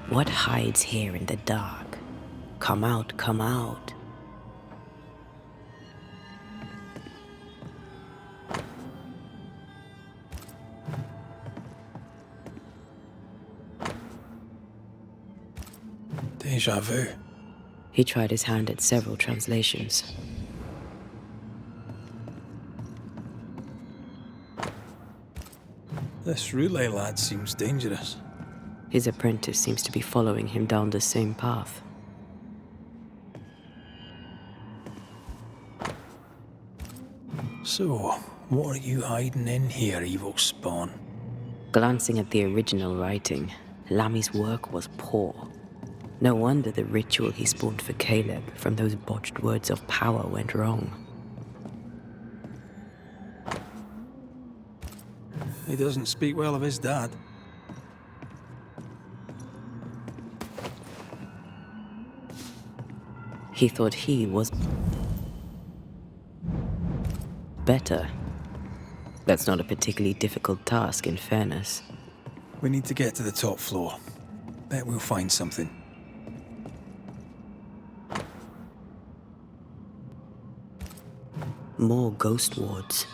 What hides here in the dark? Come out, come out. Deja vu. He tried his hand at several translations. This relay lad seems dangerous. His apprentice seems to be following him down the same path. So, what are you hiding in here, evil spawn? Glancing at the original writing, Lammy's work was poor. No wonder the ritual he spawned for Caleb from those botched words of power went wrong. He doesn't speak well of his dad. He thought he was better. That's not a particularly difficult task, in fairness. We need to get to the top floor. Bet we'll find something. More ghost wards.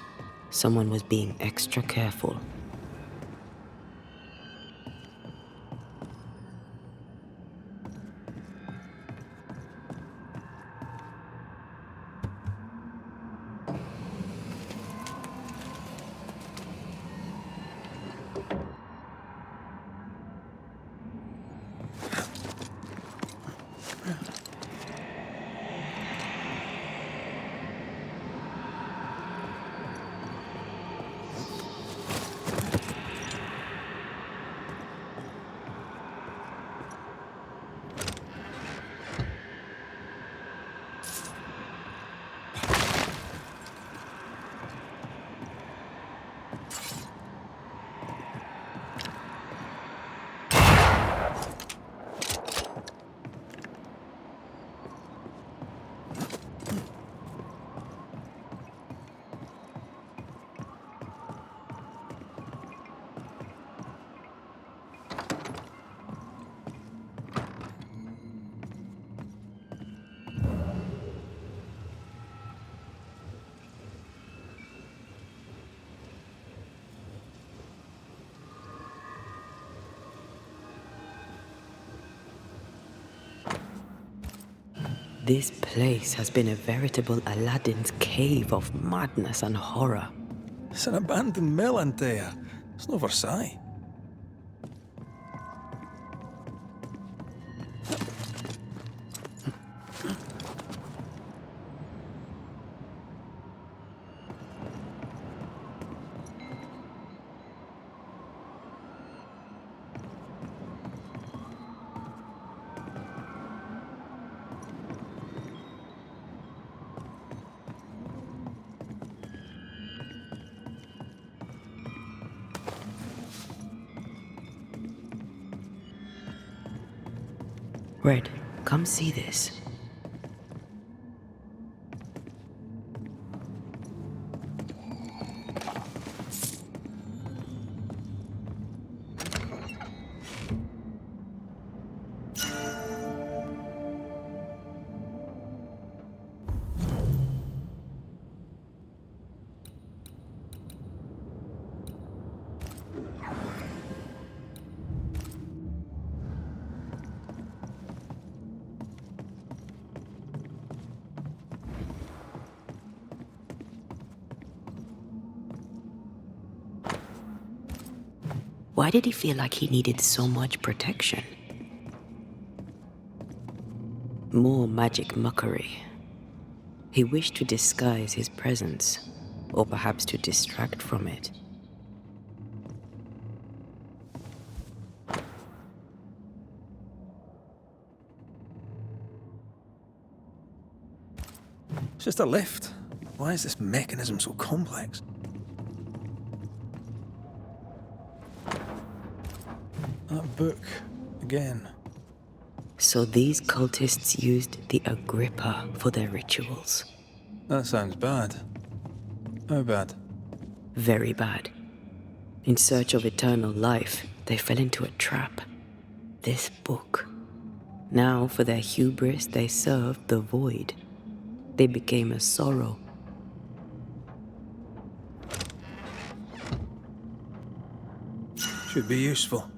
Someone was being extra careful. This place has been a veritable Aladdin's cave of madness and horror. It's an abandoned mill, Antea. It's no Versailles. Red, come see this. Why did he feel like he needed so much protection? More magic mockery. He wished to disguise his presence, or perhaps to distract from it. It's just a lift. Why is this mechanism so complex? That book, again. So these cultists used the Agrippa for their rituals. That sounds bad. How bad? Very bad. In search of eternal life, they fell into a trap. This book. Now, for their hubris, they served the void. They became a sorrow. Should be useful.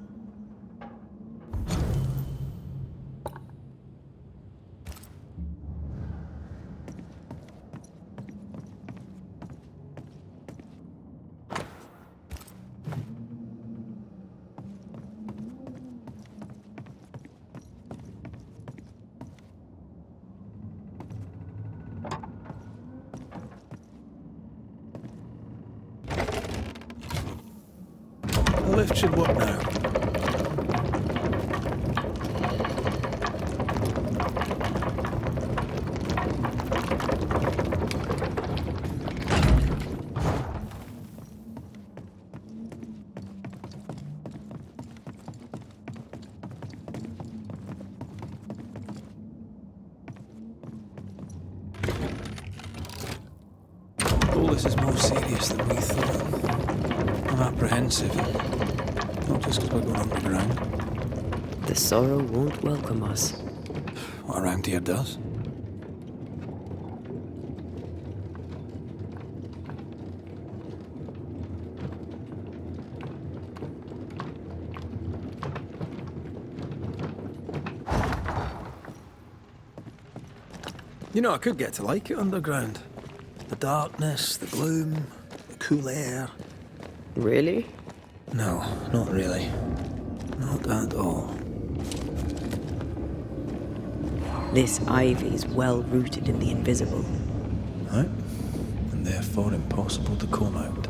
The lift should work now. All this is more serious than we thought. I'm apprehensive. Not just because we're going underground. The sorrow won't welcome us. What around here does. You know, I could get to like it underground. The darkness, the gloom, the cool air. Really? No, not really. Not at all. This ivy's well rooted in the invisible. Right? And therefore impossible to comb out.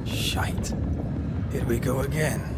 Shite. Here we go again.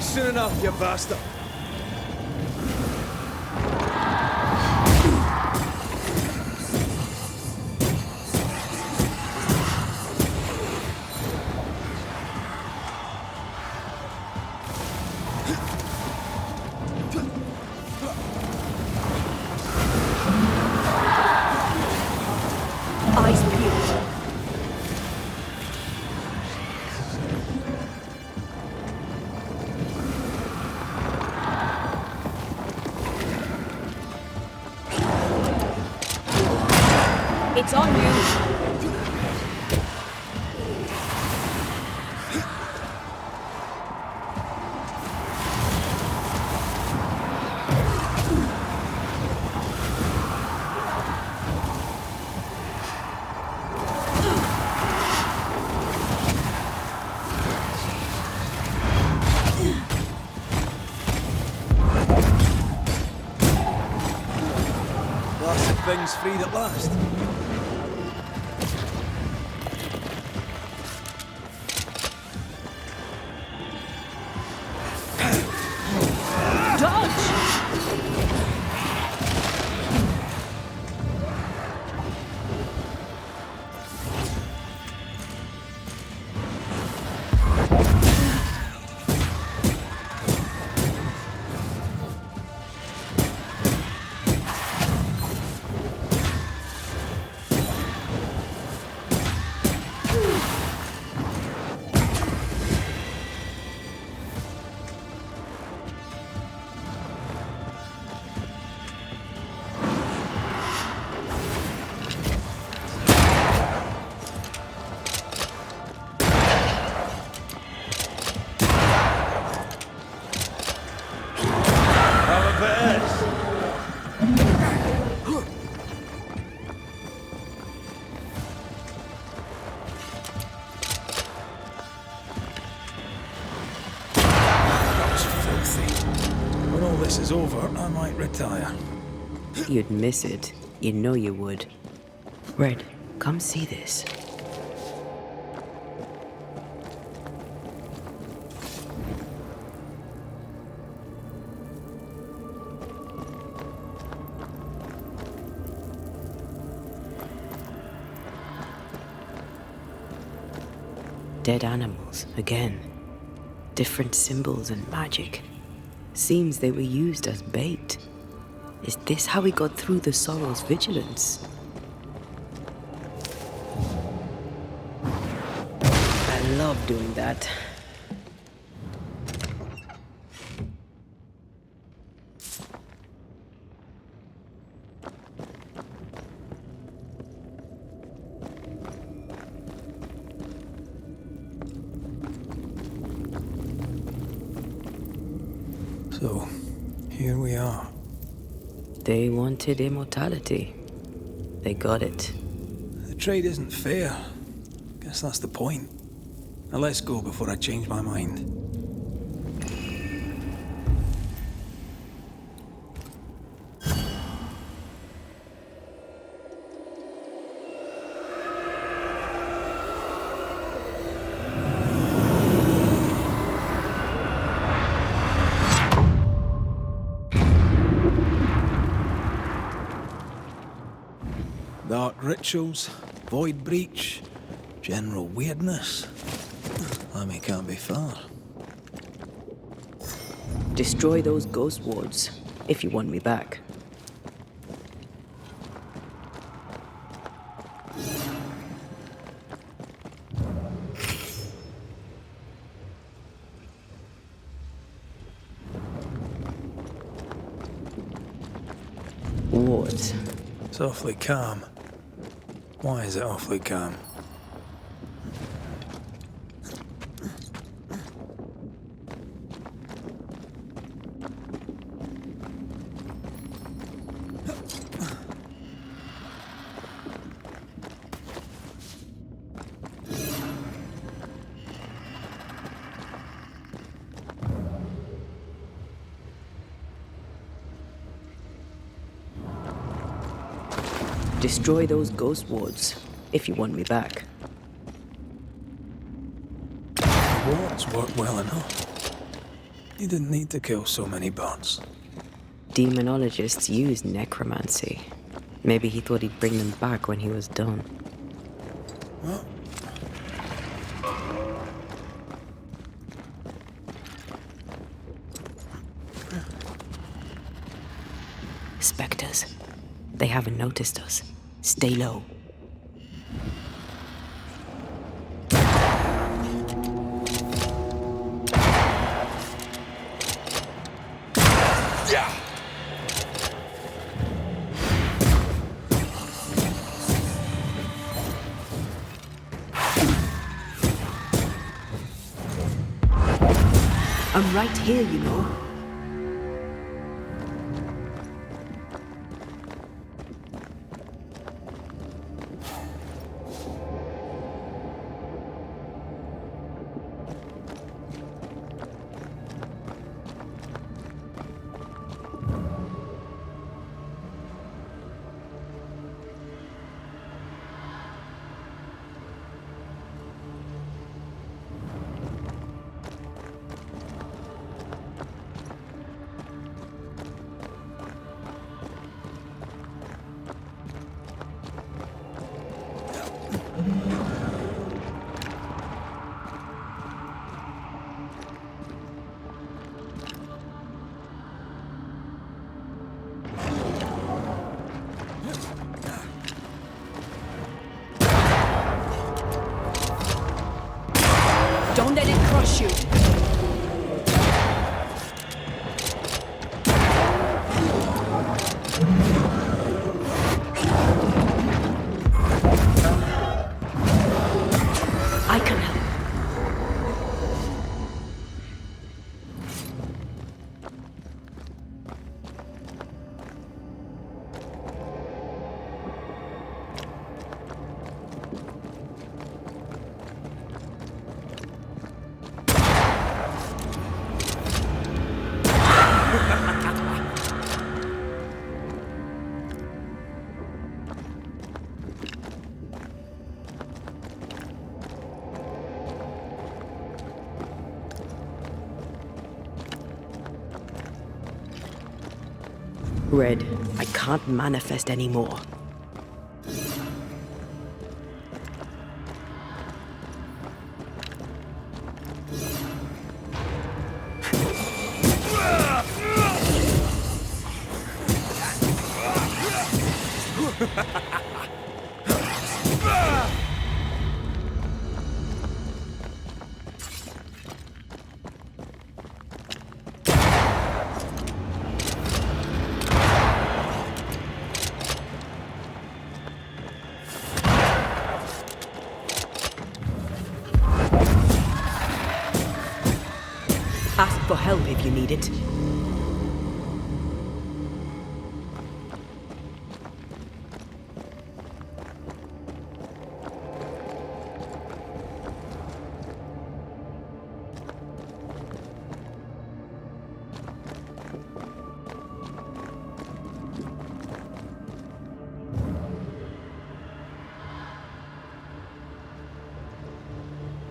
Soon enough, you bastard. Eyes peeled. It's on you. things freed at last. Is over, I might retire. You'd miss it. You know you would. Red, come see this. Dead animals, again. Different symbols and magic. Seems they were used as bait. Is this how we got through the Sorrow's vigilance? I love doing that. So, here we are. They wanted immortality. They got it. The trade isn't fair. Guess that's the point. Now let's go before I change my mind. Dark rituals, void breach, general weirdness. Lemmy can't be far. Destroy those ghost wards, if you want me back. Wards. It's awfully calm. Why is it awfully calm? Destroy those ghost wards, if you want me back. Wards work well enough. You didn't need to kill so many bots. Demonologists use necromancy. Maybe he thought he'd bring them back when he was done. What? Spectres. They haven't noticed us. Stay low. I'm right here, you know. Don't let it crush you. I can help. Red, I can't manifest anymore. Ask for help if you need it.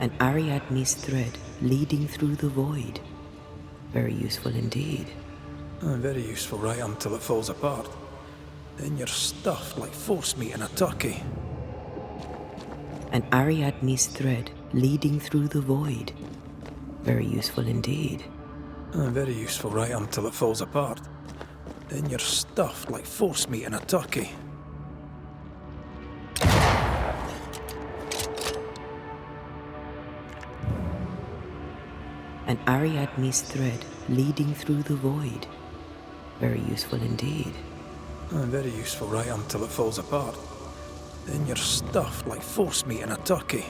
An Ariadne's thread leading through the void. Very useful indeed. Very useful right until it falls apart. Then you're stuffed like force meat in a turkey. An Ariadne's thread leading through the void. Very useful indeed. Very useful right until it falls apart. Then you're stuffed like force meat in a turkey. An Ariadne's thread leading through the void. Very useful indeed. Very useful right until it falls apart. Then you're stuffed like force meat in a turkey.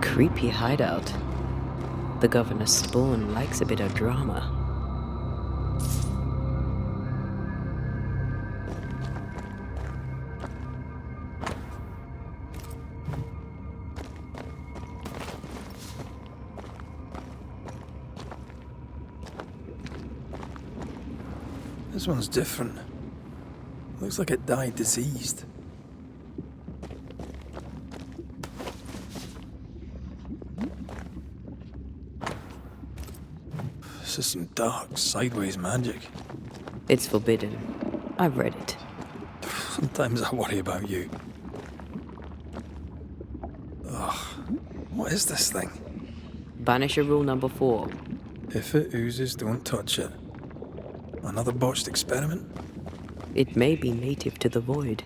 Creepy hideout. The governor's spawn likes a bit of drama. This one's different. Looks like it died diseased. This is some dark, sideways magic. It's forbidden. I've read it. Sometimes I worry about you. Ugh. What is this thing? Banisher rule number 4. If it oozes, don't touch it. Another botched experiment? It may be native to the void.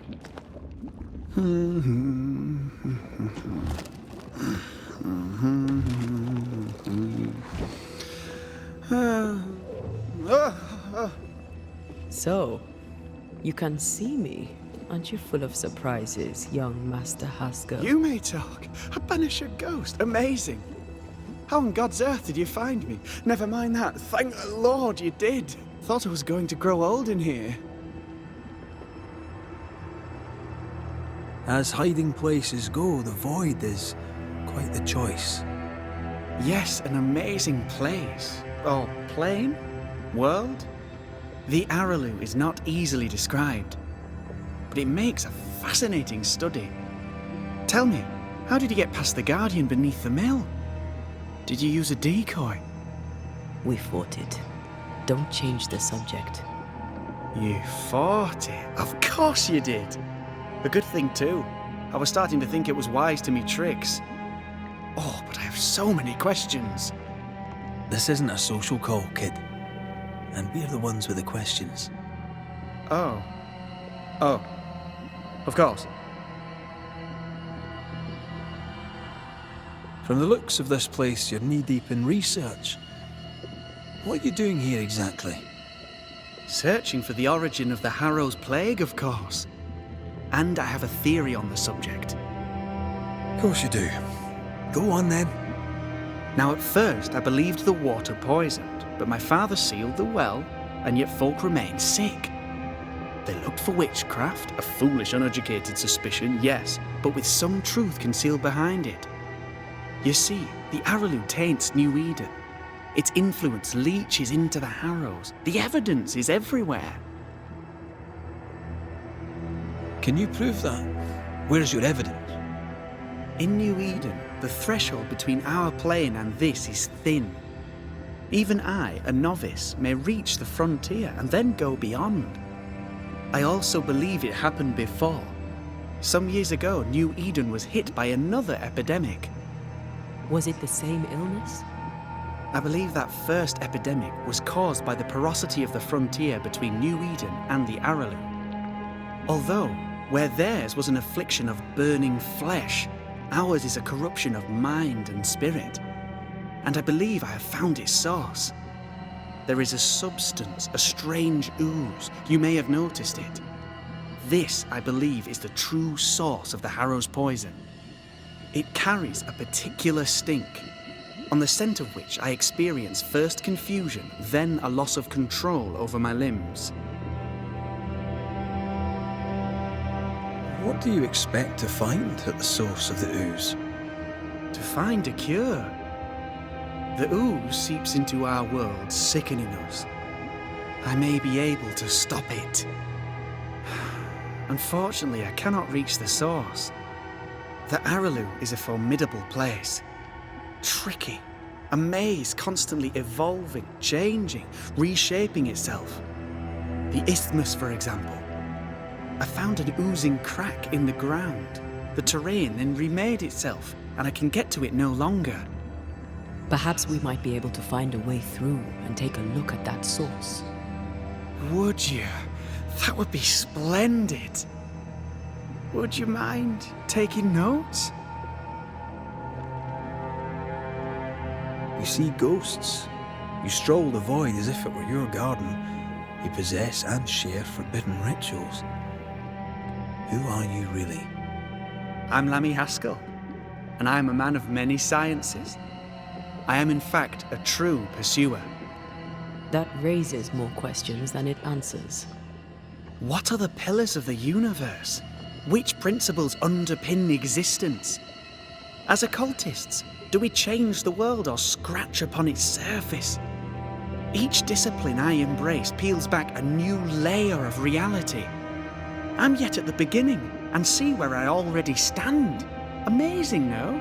So, you can see me. Aren't you full of surprises, young Master Haskell? You may talk. A Banisher ghost. Amazing. How on God's earth did you find me? Never mind that. Thank the Lord you did. Thought I was going to grow old in here. As hiding places go, the Void is quite the choice. Yes, an amazing place. Or plane? World? The Araloo is not easily described, but it makes a fascinating study. Tell me, how did you get past the Guardian beneath the mill? Did you use a decoy? We fought it. Don't change the subject. You fought it? Of course you did. A good thing too. I was starting to think it was wise to me tricks. Oh, but I have so many questions. This isn't a social call, kid. And we're the ones with the questions. Oh. Oh. Of course. From the looks of this place, you're knee-deep in research. What are you doing here exactly? Searching for the origin of the Harrow's plague, of course. And I have a theory on the subject. Of course you do. Go on then. Now at first I believed the water poisoned, but my father sealed the well, and yet folk remained sick. They looked for witchcraft, a foolish, uneducated suspicion, yes, but with some truth concealed behind it. You see, the Araloo taints New Eden. Its influence leaches into the Harrows. The evidence is everywhere. Can you prove that? Where's your evidence? In New Eden, the threshold between our plane and this is thin. Even I, a novice, may reach the frontier and then go beyond. I also believe it happened before. Some years ago, New Eden was hit by another epidemic. Was it the same illness? I believe that first epidemic was caused by the porosity of the frontier between New Eden and the Araloo. Although, where theirs was an affliction of burning flesh, ours is a corruption of mind and spirit. And I believe I have found its source. There is a substance, a strange ooze. You may have noticed it. This, I believe, is the true source of the Harrow's poison. It carries a particular stink, on the scent of which I experience first confusion, then a loss of control over my limbs. What do you expect to find at the source of the ooze? To find a cure. The ooze seeps into our world, sickening us. I may be able to stop it. Unfortunately, I cannot reach the source. The Araloo is a formidable place. Tricky. A maze constantly evolving, changing, reshaping itself. The isthmus, for example. I found an oozing crack in the ground. The terrain then remade itself, and I can get to it no longer. Perhaps we might be able to find a way through and take a look at that source. Would you? That would be splendid. Would you mind taking notes? You see ghosts. You stroll the void as if it were your garden. You possess and share forbidden rituals. Who are you really? I'm Lammy Haskell, and I am a man of many sciences. I am in fact a true pursuer. That raises more questions than it answers. What are the pillars of the universe? Which principles underpin existence? As occultists, do we change the world or scratch upon its surface? Each discipline I embrace peels back a new layer of reality. I'm yet at the beginning and see where I already stand. Amazing, no?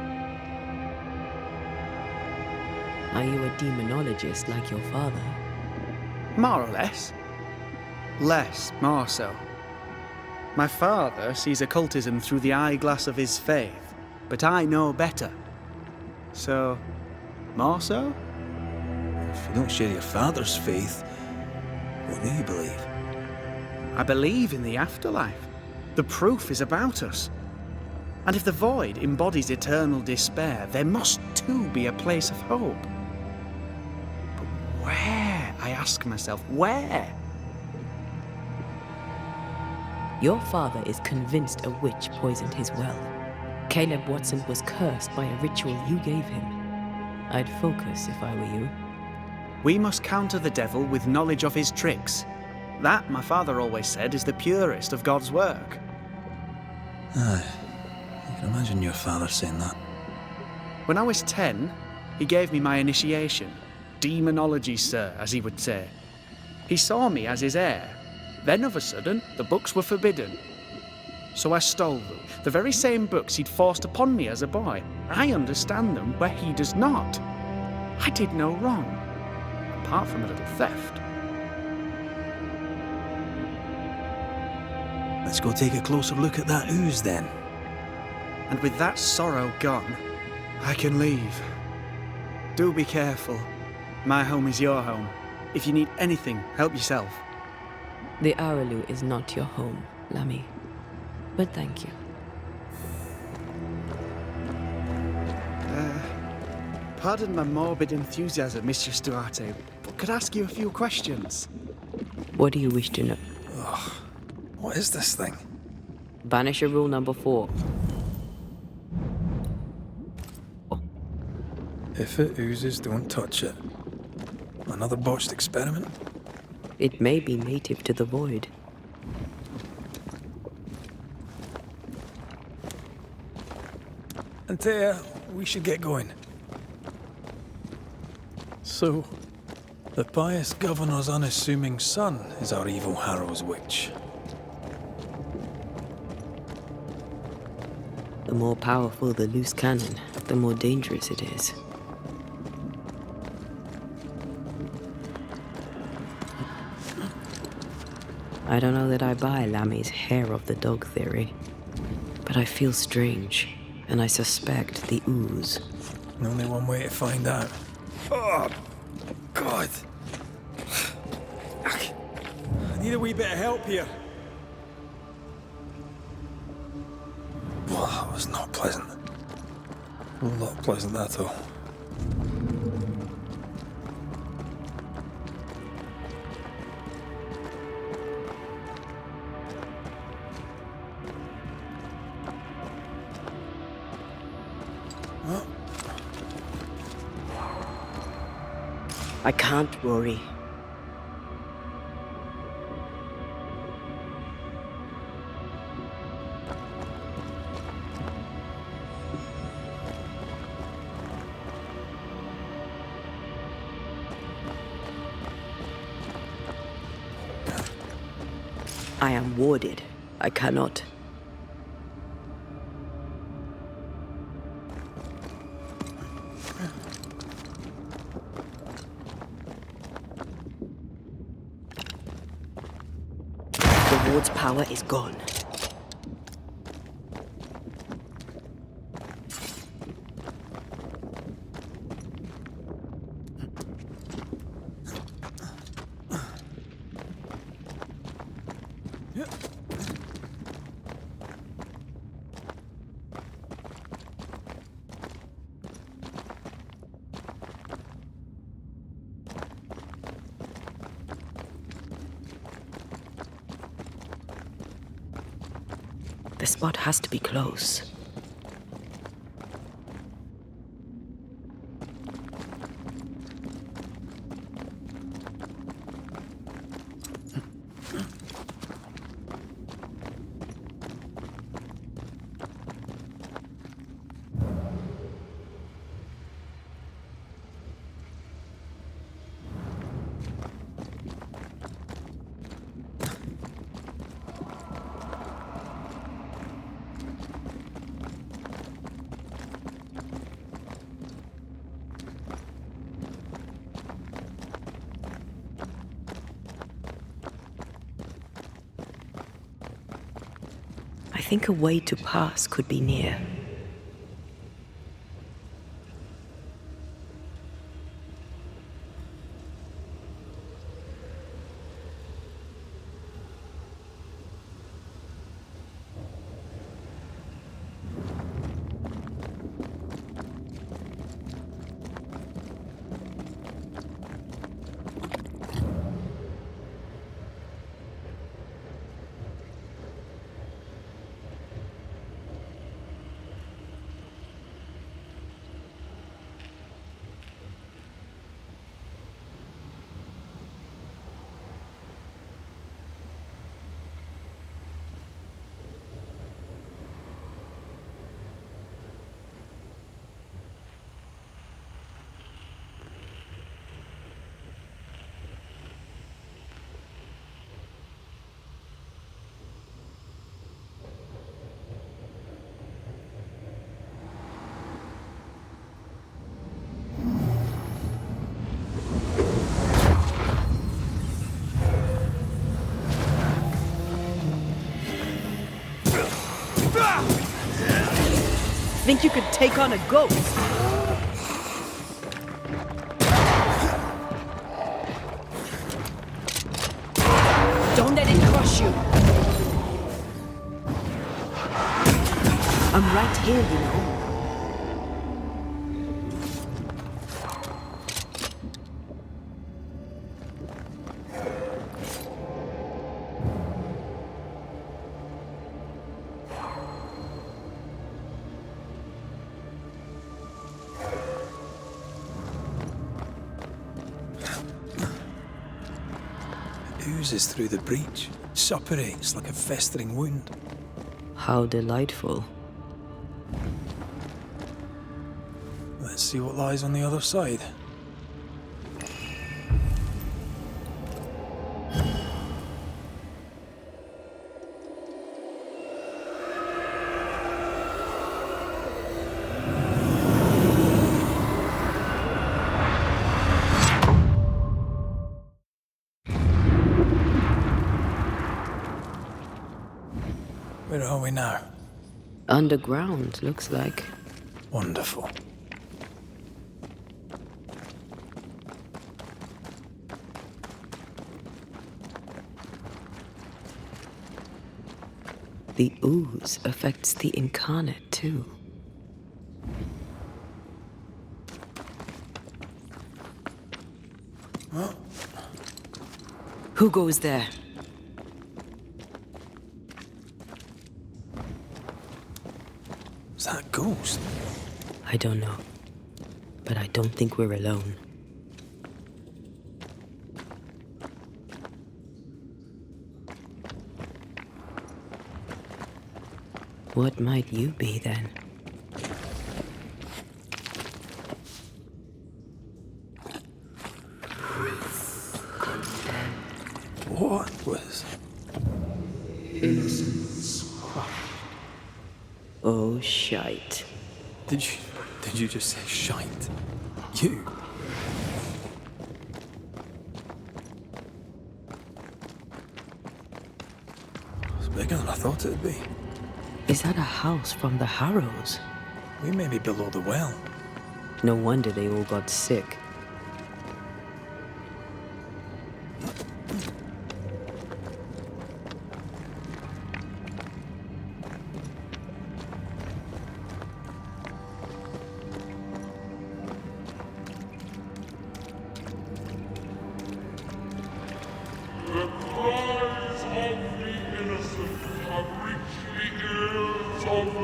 Are you a demonologist like your father? More or less. Less, more so. My father sees occultism through the eyeglass of his faith, but I know better. So, more so? If you don't share your father's faith, what do you believe? I believe in the afterlife. The proof is about us. And if the void embodies eternal despair, there must too be a place of hope. But where, I ask myself, where? Your father is convinced a witch poisoned his well. Caleb Watson was cursed by a ritual you gave him. I'd focus if I were you. We must counter the devil with knowledge of his tricks. That, my father always said, is the purest of God's work. Aye. You can imagine your father saying that. When I was 10, he gave me my initiation. Demonology, sir, as he would say. He saw me as his heir. Then, of a sudden, the books were forbidden. So I stole them, the very same books he'd forced upon me as a boy. I understand them where he does not. I did no wrong, apart from a little theft. Let's go take a closer look at that ooze then. And with that sorrow gone, I can leave. Do be careful. My home is your home. If you need anything, help yourself. The Araloo is not your home, Lammy. But thank you. Pardon my morbid enthusiasm, Mistress Duarte, but could I ask you a few questions? What do you wish to know? Ugh. What is this thing? Banisher rule number 4. If it oozes, don't touch it. Another botched experiment? It may be native to the void. Antea, we should get going. So, the pious governor's unassuming son is our evil Harrow's witch. The more powerful the loose cannon, the more dangerous it is. I don't know that I buy Lammy's hair of the dog theory, but I feel strange, and I suspect the ooze. Only one way to find out. Oh, God. I need a wee bit of help here. Well, that was not pleasant. Well, not pleasant at all. I can't, Rory. I am warded. I cannot. The ward's power is gone. The spot has to be close. I think a way to pass could be near. think you could take on a ghost? Don't let it crush you. I'm right here, you know. Oozes through the breach, suppurates like a festering wound. How delightful. Let's see what lies on the other side. Where are we now? Underground, looks like. Wonderful. The ooze affects the incarnate, too. Huh? Who goes there? Is that a ghost? I don't know. But I don't think we're alone. What might you be, then? What was... Innocence crushed. Oh, shite. Did you just say shite? You? It's bigger than I thought it'd be. Is that a house from the Harrows? We may be below the well. No wonder they all got sick. The cries of the innocent have reached the ears of the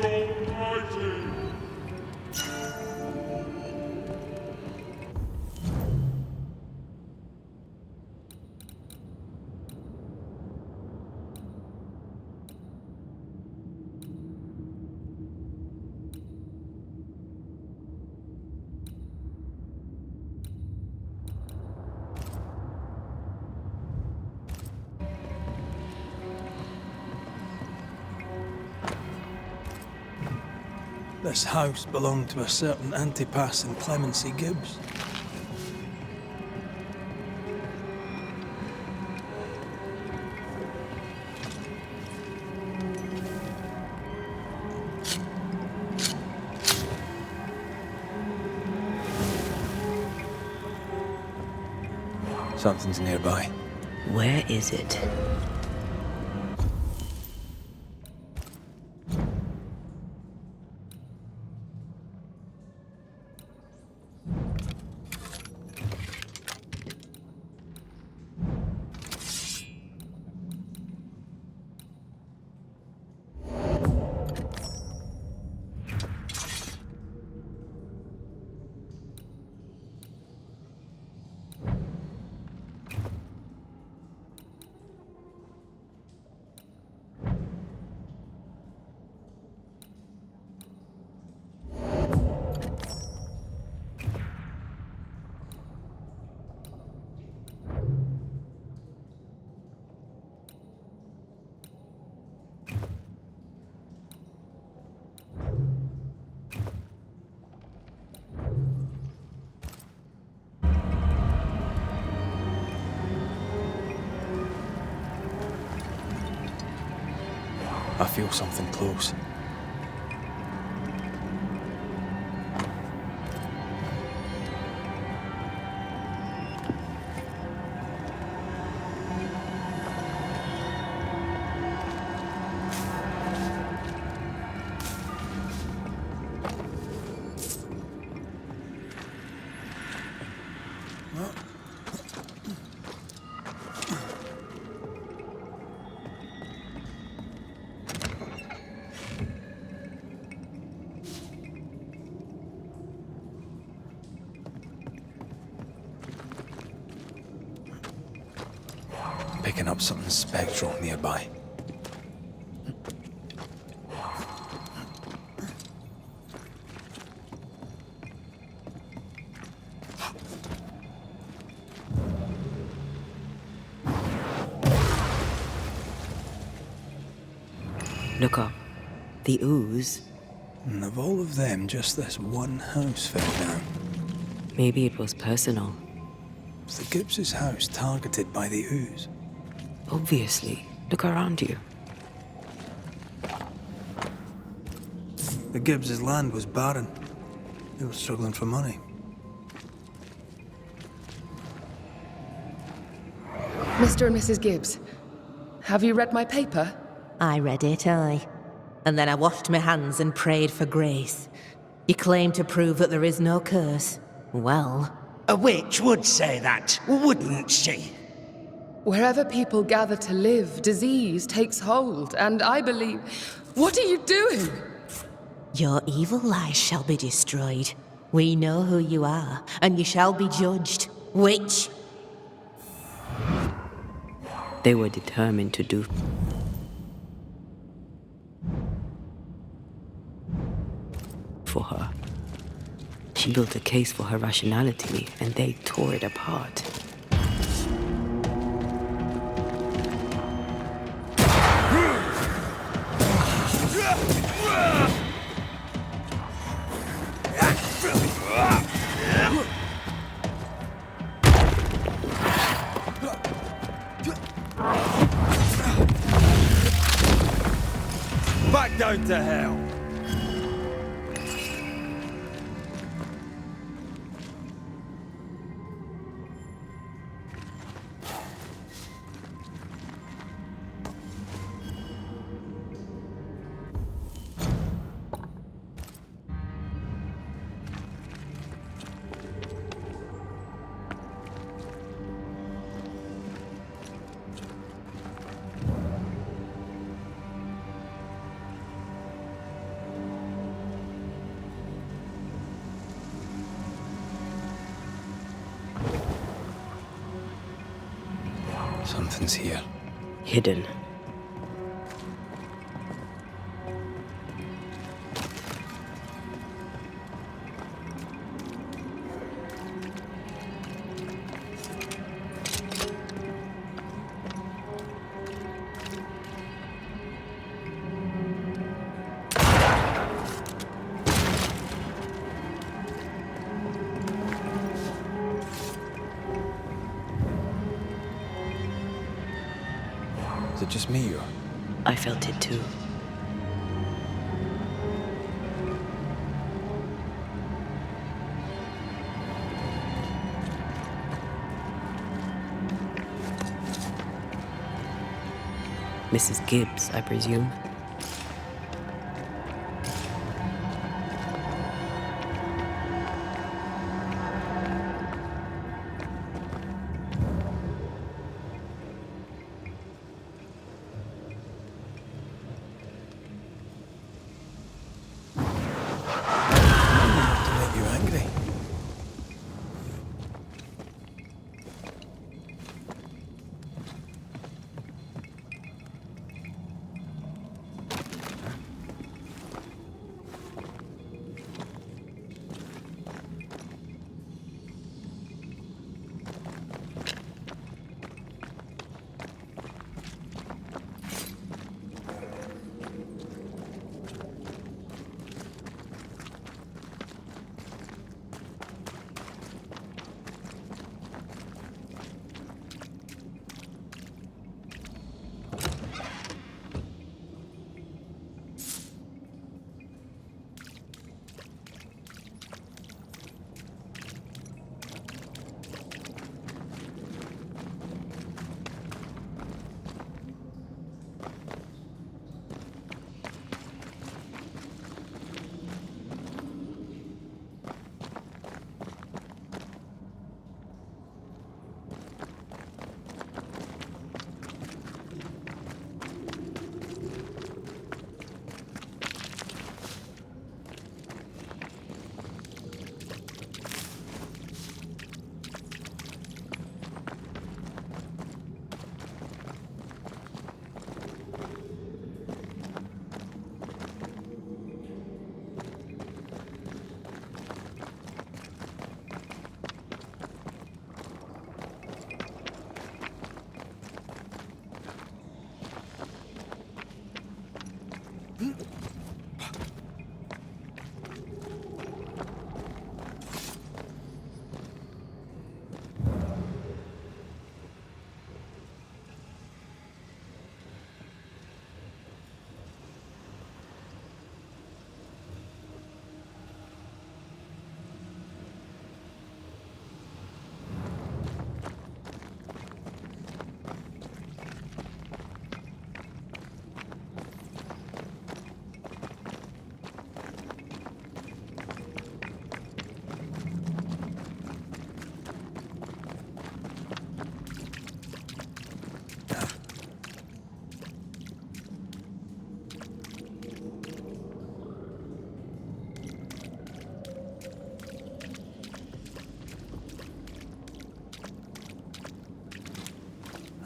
Lord Almighty. This house belonged to a certain Antipas and Clemency Gibbs. Something's nearby. Where is it? I feel something close. picking up something spectral nearby. Look up. The ooze. And of all of them, just this one house fell down. Maybe it was personal. Was the Gibbs' house targeted by the ooze? Obviously. Look around you. The Gibbs' land was barren. They were struggling for money. Mr. and Mrs. Gibbs, have you read my paper? I read it, aye. And then I washed my hands and prayed for grace. You claim to prove that there is no curse. Well... A witch would say that, wouldn't she? Wherever people gather to live, disease takes hold, and I believe... What are you doing? Your evil lies shall be destroyed. We know who you are, and you shall be judged. Witch! They were determined to do for her. She built a case for her rationality, and they tore it apart. Back down to hell! Something's here. Hidden. Is it just me or? I felt it too. Mrs. Gibbs, I presume.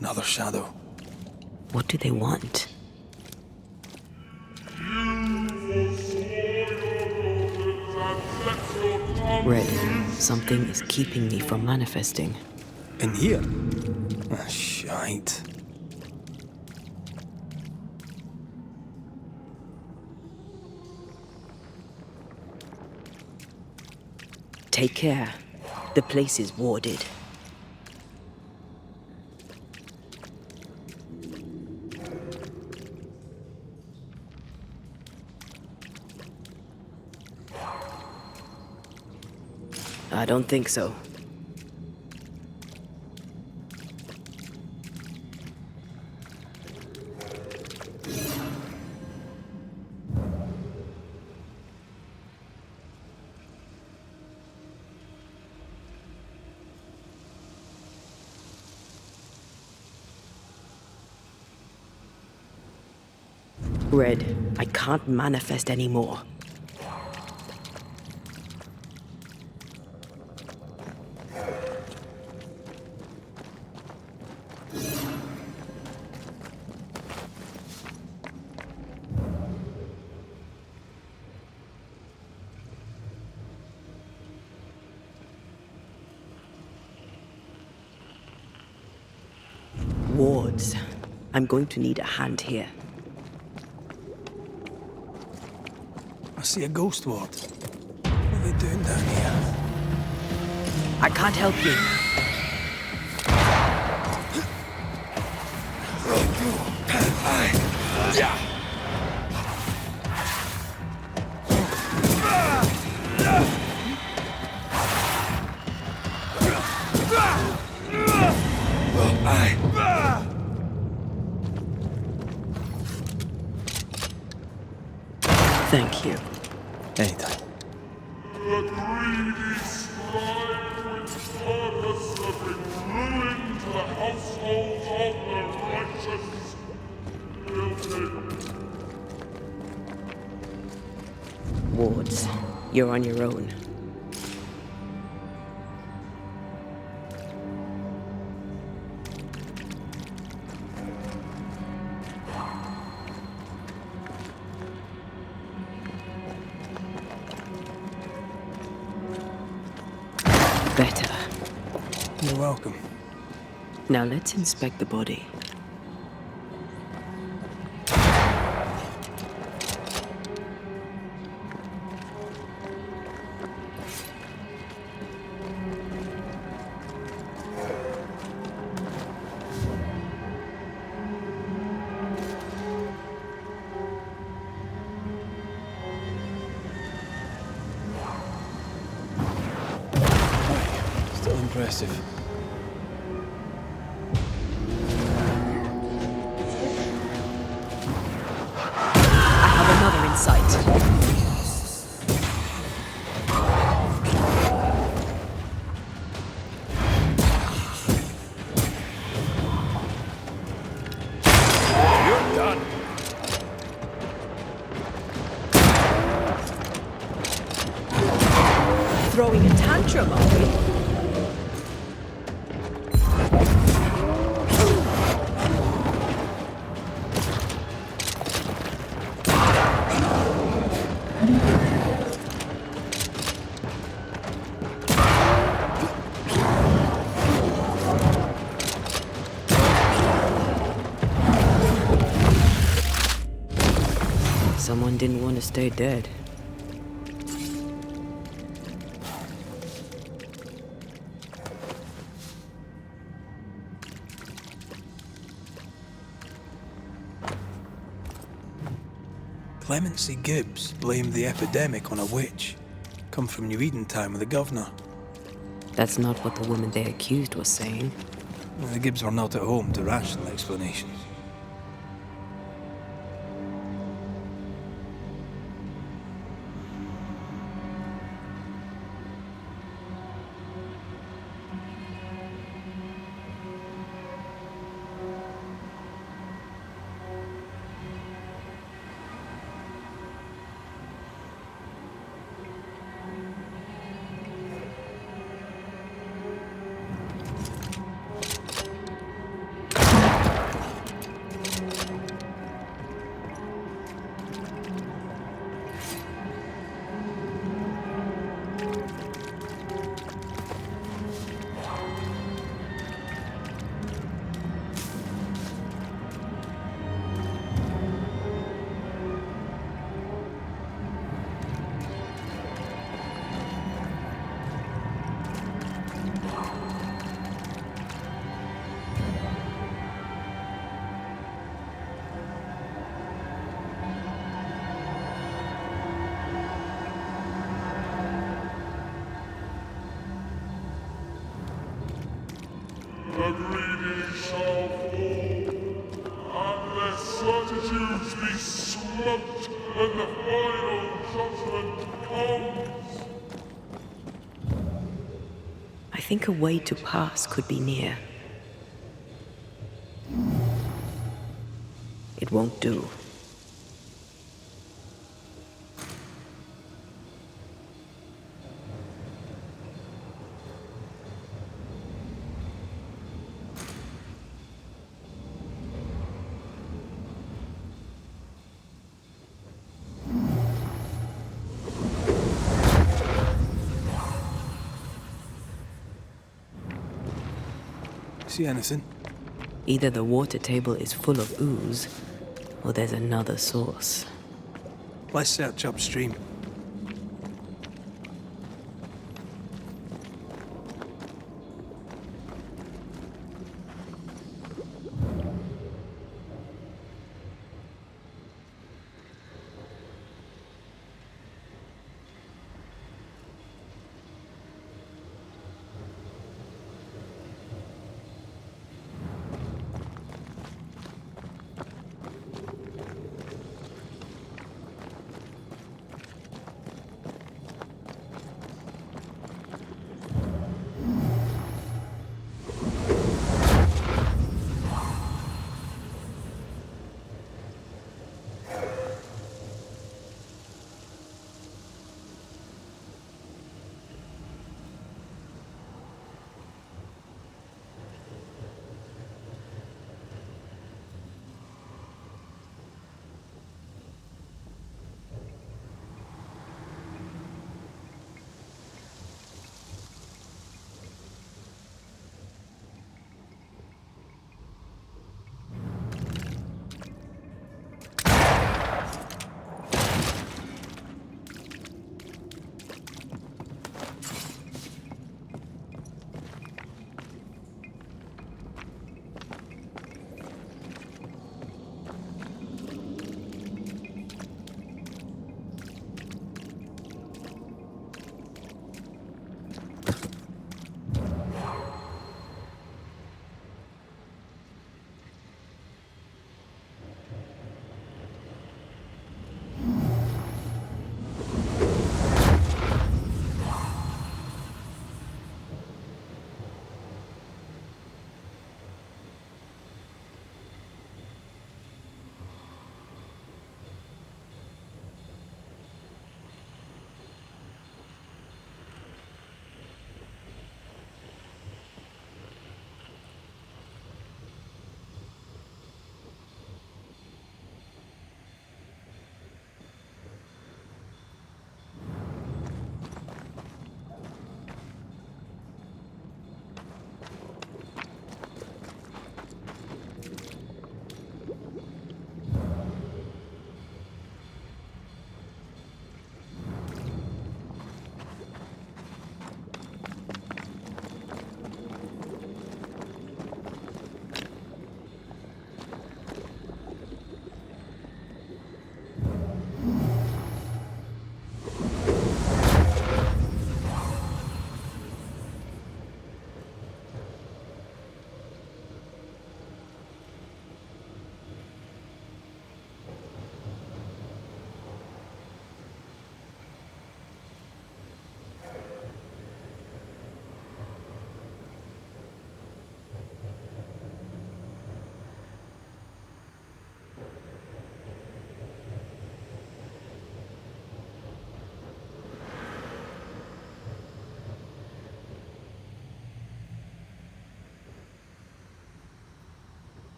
Another shadow. What do they want? Red, something is keeping me from manifesting. In here? Ah, shite. Take care. The place is warded. I don't think so. Red, I can't manifest anymore. Wards. I'm going to need a hand here. I see a ghost ward. What are they doing down here? I can't help you. Thank you. Anytime. The greedy strive with purpose to bring ruin to the households of the righteous. Guilty. Wards, you're on your own. Better. You're welcome. Now let's inspect the body. Still impressive. I have another in sight. You're done. Throwing a tantrum, are we? Someone didn't want to stay dead. Clemency Gibbs blamed the epidemic on a witch. Come from New Eden time with the governor. That's not what the woman they accused was saying. The Gibbs were not at home to rational explanations. The greedy shall fall, and their certitudes be smoked when the final judgment comes. I think a way to pass could be near. It won't do. See anything? Either the water table is full of ooze, or there's another source. Let's search upstream.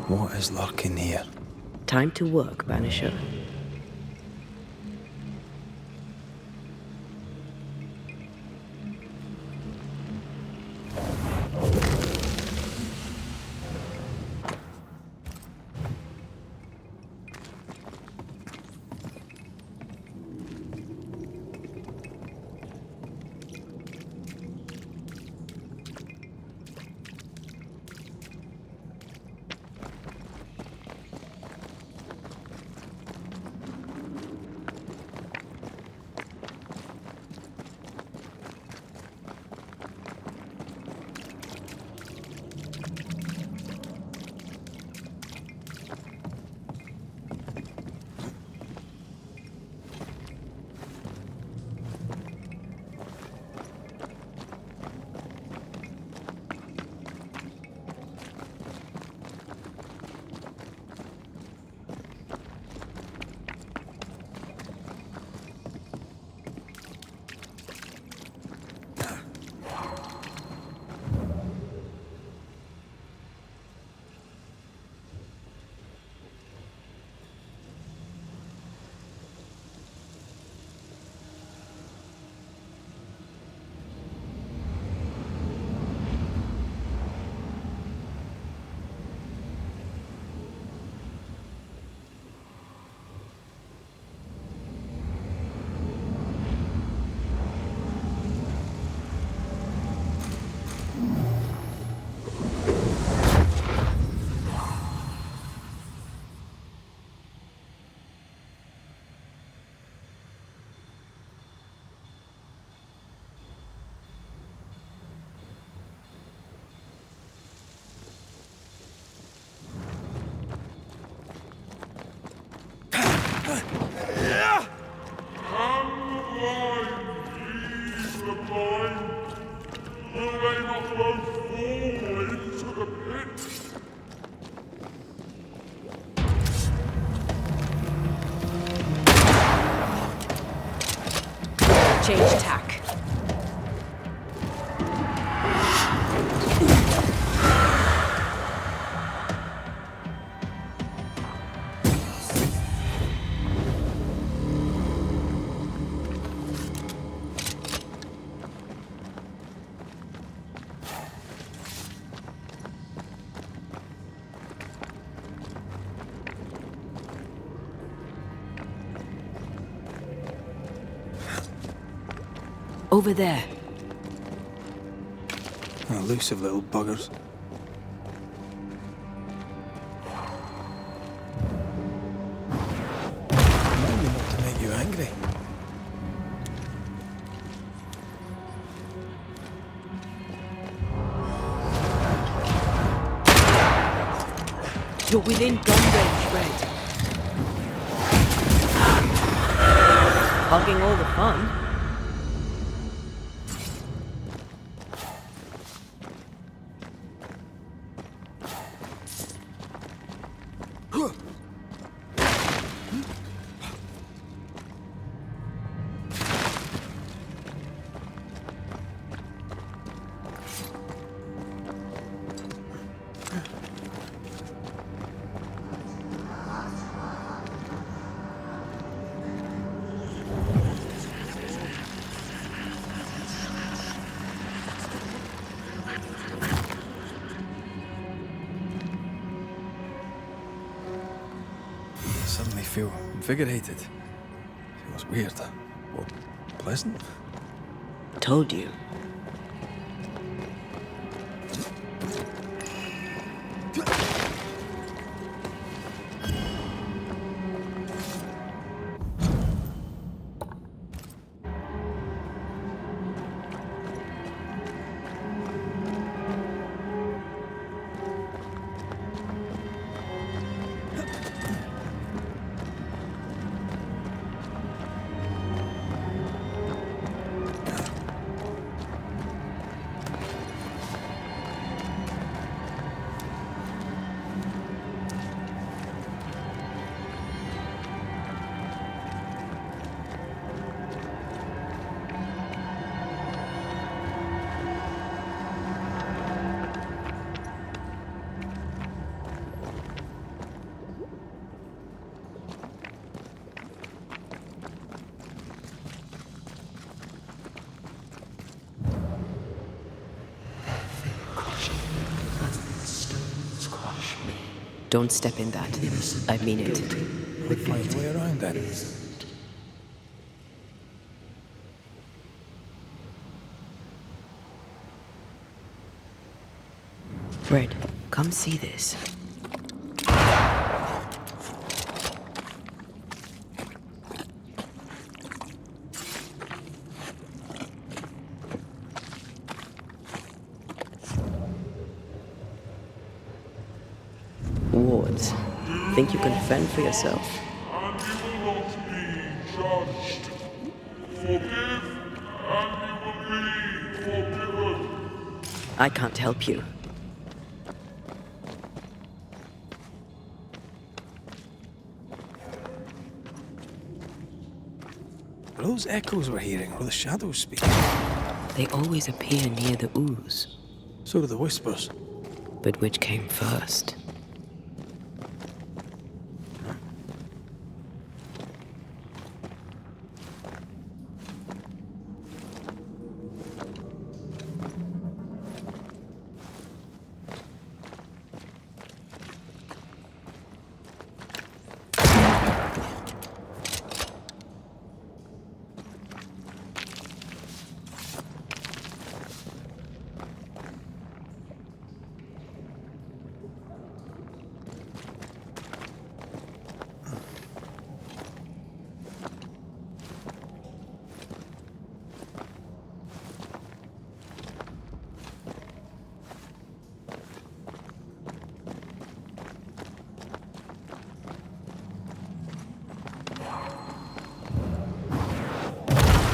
What is lurking here? Time to work, Banisher. Change tack. Over there. Elusive little buggers. Maybe not to make you angry. You're within gun range, Red. Hogging all the fun. Suddenly feel invigorated. Feels weird. Well, pleasant. Told you. Don't step in that. I mean it. We'll find a way around that. Red, come see this. Wards, think you can fend for yourself? And you will not be judged. Forgive, and you will be forgiven. I can't help you. Are those echoes we're hearing, or the shadows speaking? They always appear near the ooze. So do the whispers. But which came first?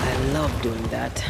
I love doing that.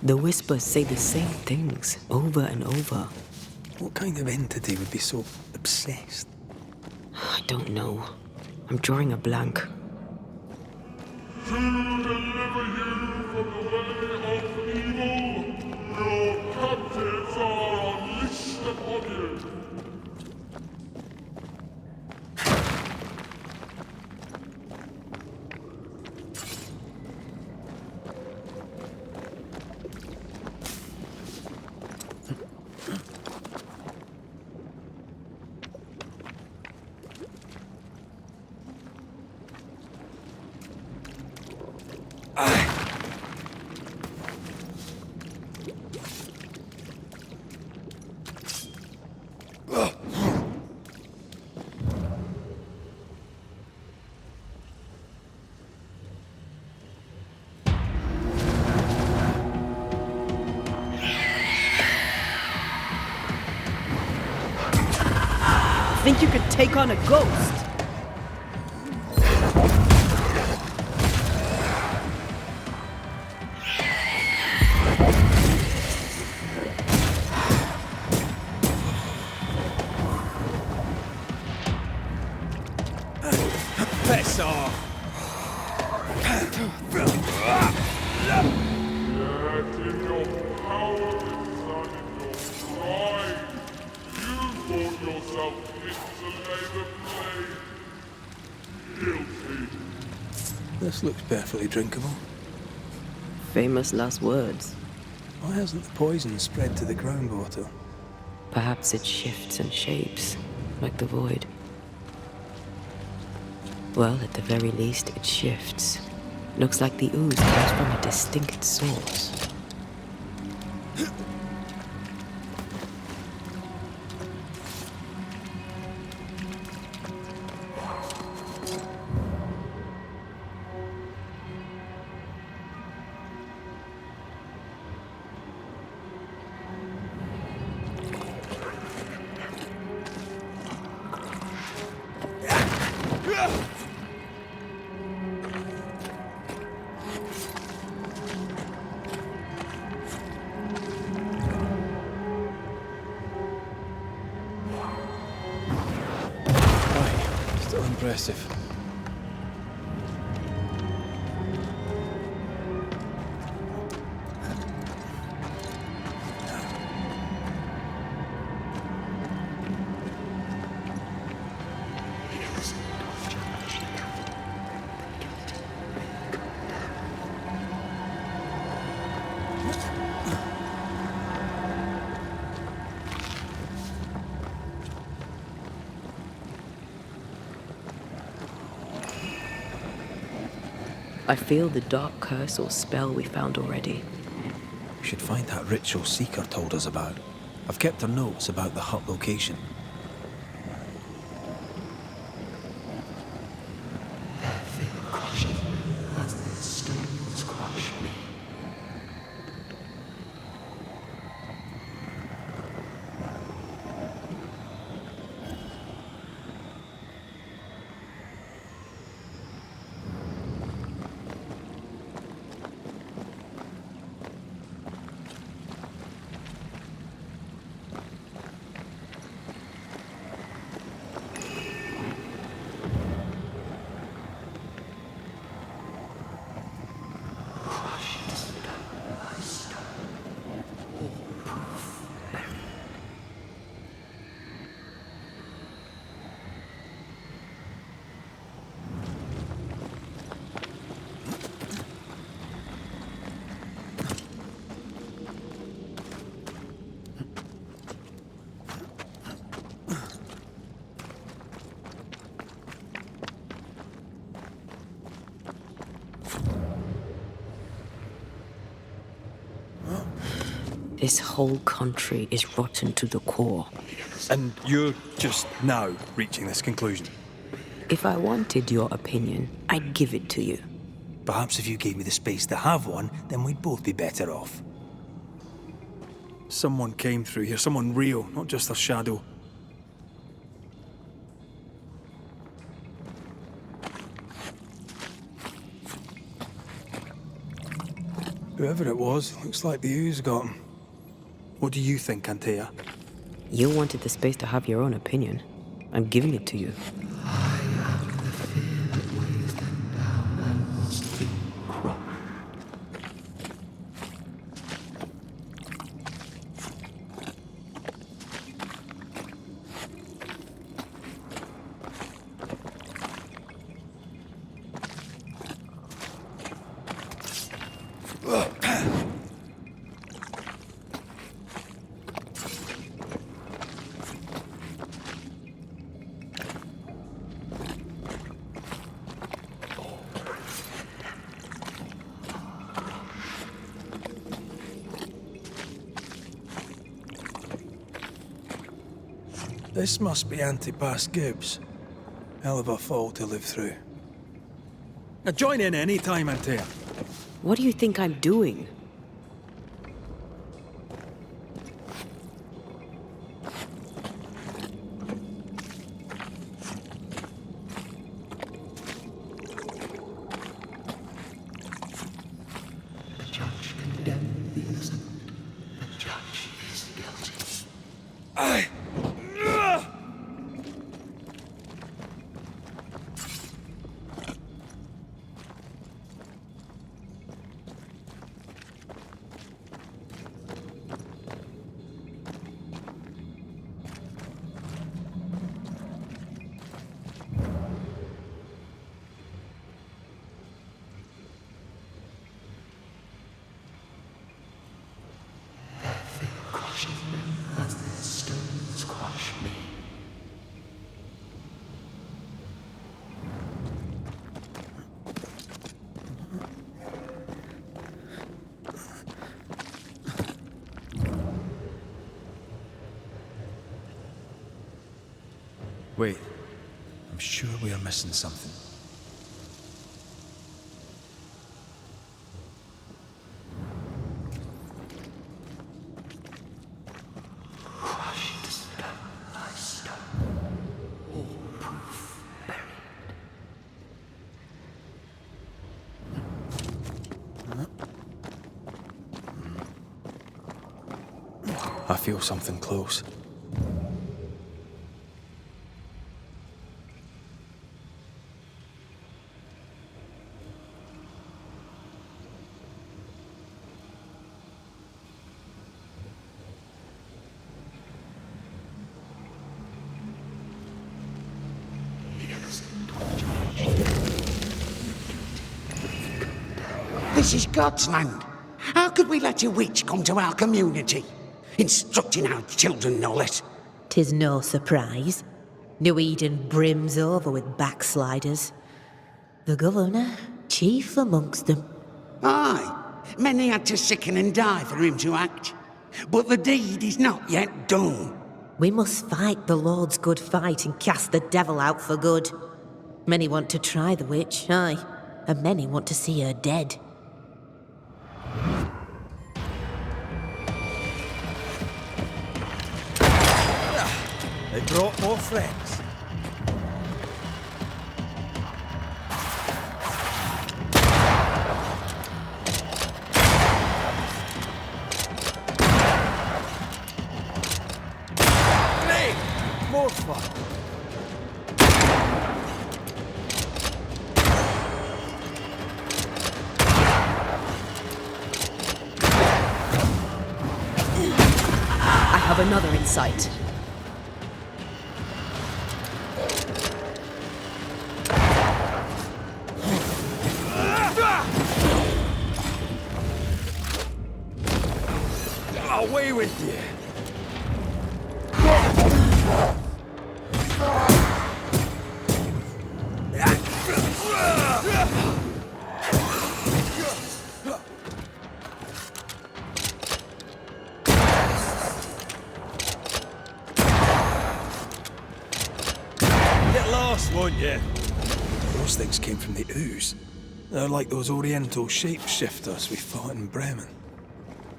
The whispers say the same things over and over. What kind of entity would be so obsessed? I don't know. I'm drawing a blank. To deliver you from the way of evil, your captives are unleashed upon you. Think you could take on a ghost? Piss off! Yet in your cowardice and in your pride, you brought yourself into lay the blame. Guilty. This looks perfectly drinkable. Famous last words. Why hasn't the poison spread to the groundwater? Perhaps it shifts and shapes, like the void. Well, at the very least, it shifts. Looks like the ooze comes from a distinct source. Still impressive. I feel the dark curse or spell we found already. We should find that ritual Seeker told us about. I've kept her notes about the hut location. This whole country is rotten to the core. And you're just now reaching this conclusion? If I wanted your opinion, I'd give it to you. Perhaps if you gave me the space to have one, then we'd both be better off. Someone came through here, someone real, not just a shadow. Whoever it was, looks like the ooze got him. What do you think, Antea? You wanted the space to have your own opinion. I'm giving it to you. This must be Antipas Gibbs. Hell of a fall to live through. Now join in any time, Antea. What do you think I'm doing? The judge condemned the innocent. The judge is guilty. Crushing them as their stone. Wait, I'm sure we are missing something. Crushed stone by stone, all proof buried. I feel something close. This is God's land. How could we let a witch come to our community? Instructing our children, no less. 'Tis no surprise. New Eden brims over with backsliders. The governor, chief amongst them. Aye, many had to sicken and die for him to act. But the deed is not yet done. We must fight the Lord's good fight and cast the devil out for good. Many want to try the witch, aye, and many want to see her dead. They brought more friends. Hey! More fun. I have another in sight. Away with you! Get lost, won't you? Those things came from the ooze. They're like those oriental shapeshifters we fought in Bremen.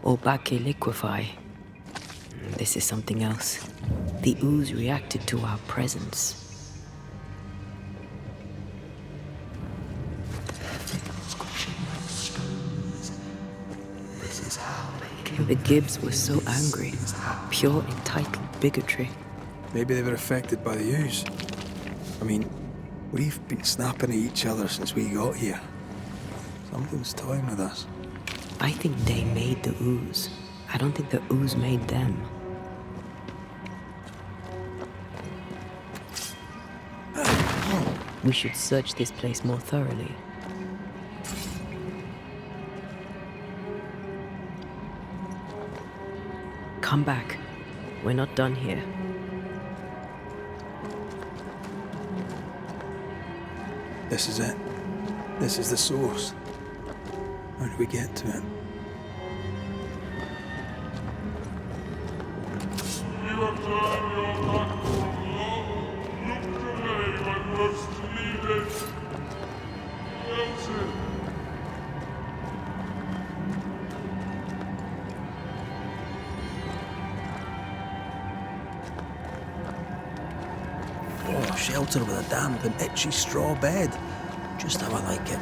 Or Bacche liquefy. This is something else. The ooze reacted to our presence. Squashing like stones. This is how they kill. The Gibbs were so angry. Pure entitled bigotry. Maybe they were affected by the ooze. I mean, we've been snapping at each other since we got here. Something's toying with us. I think they made the ooze. I don't think the ooze made them. We should search this place more thoroughly. Come back. We're not done here. This is it. This is the source. How do we get to it? You have turned your back from love, looked away when most needed. Elton. Oh, shelter with a damp and itchy straw bed. Just how I like it.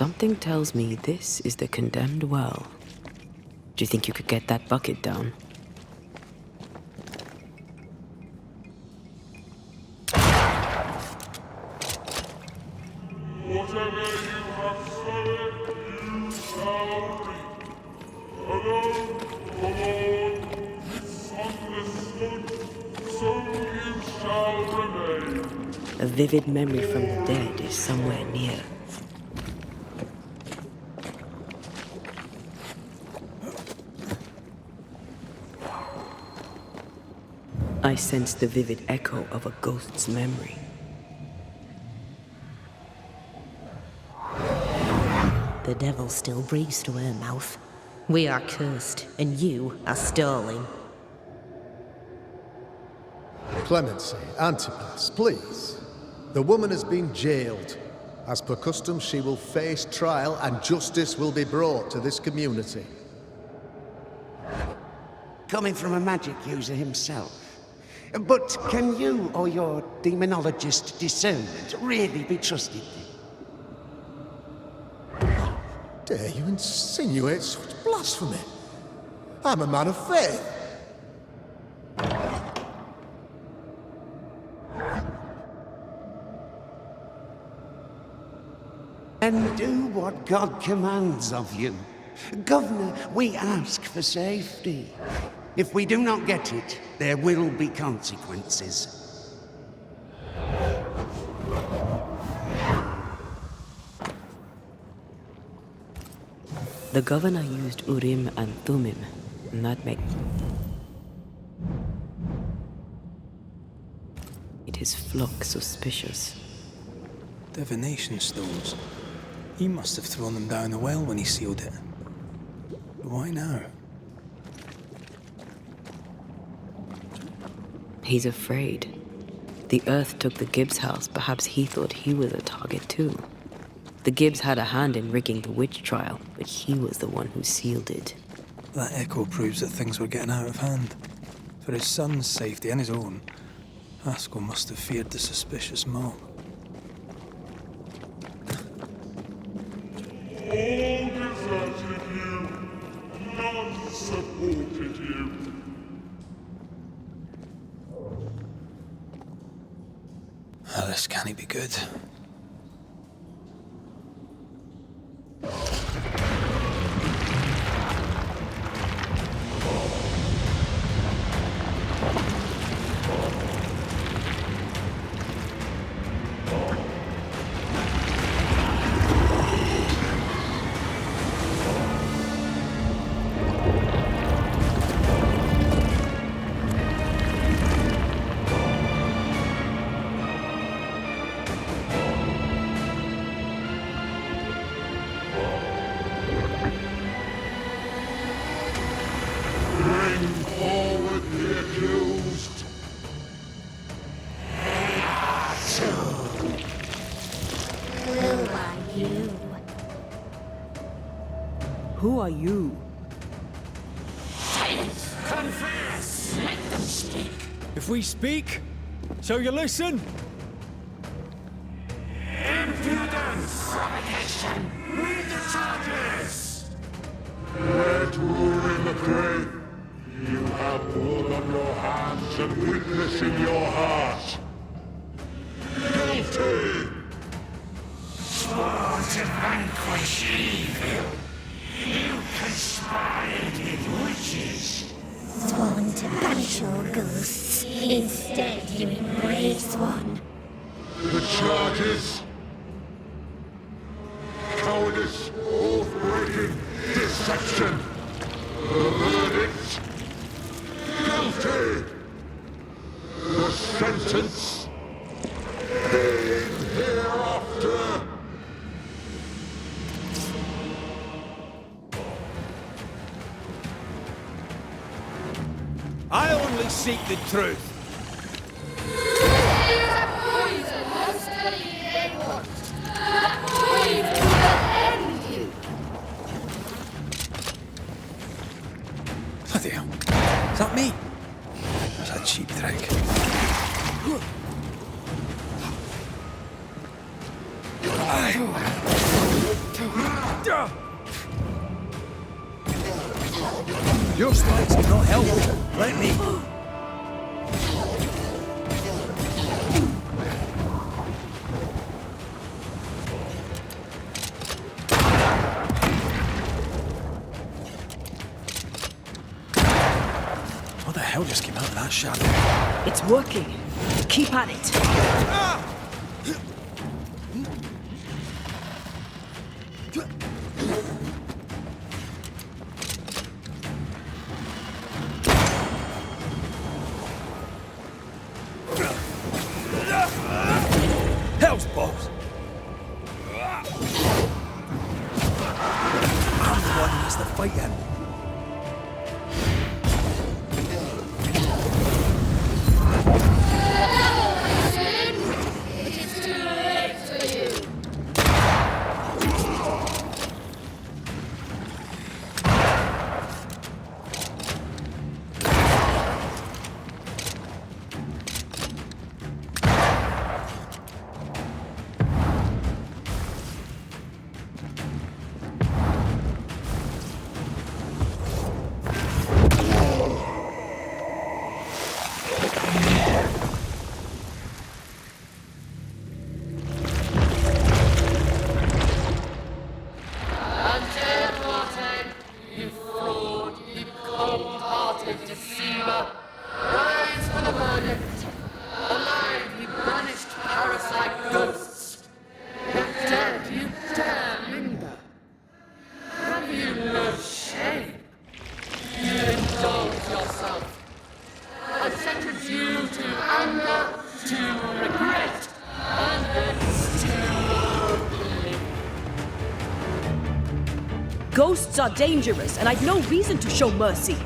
Something tells me this is the condemned well. Do you think you could get that bucket down? Whatever you have sown, you shall reap. Alone, the Lord misunderstood, so you shall remain. A vivid memory from the dead is somewhere near. I sense the vivid echo of a ghost's memory. The devil still breathes through her mouth. We are cursed, and you are stalling. Clemency, Antipas, please. The woman has been jailed. As per custom, she will face trial and justice will be brought to this community. Coming from a magic user himself. But can you or your demonologist discernment really be trusted? Dare you insinuate such blasphemy? I'm a man of faith. And do what God commands of you. Governor, we ask for safety. If we do not get it, there will be consequences. The governor used Urim and Thummim, and that made his flock suspicious. Divination stones. He must have thrown them down the well when he sealed it. But why now? He's afraid. The Earth took the Gibbs house. Perhaps he thought he was a target too. The Gibbs had a hand in rigging the witch trial, but he was the one who sealed it. That echo proves that things were getting out of hand. For his son's safety and his own, Haskell must have feared the suspicious mob. All deserted you, none supported you. This can't be good. Who are you? Confess! Let them speak! If we speak, so you listen? Impudence! Provocation! Read the charges! Let Urim agree. You have blood on your hands and witness in your heart. Guilty! Sworn to vanquish evil. You conspired with witches. Sworn to banish all ghosts. Instead, you embrace one. The charges: cowardice, oath-breaking, deception. The verdict: guilty. The sentence: pain hereafter. I only seek the truth. Bloody hell. Is that me? That's a cheap trick. Your strikes are not helpful. Let me. What the hell just came out of that shadow? It's working. Keep at it. Hell's balls! I'm the one who has to fight him. Ghosts are dangerous, and I've no reason to show mercy.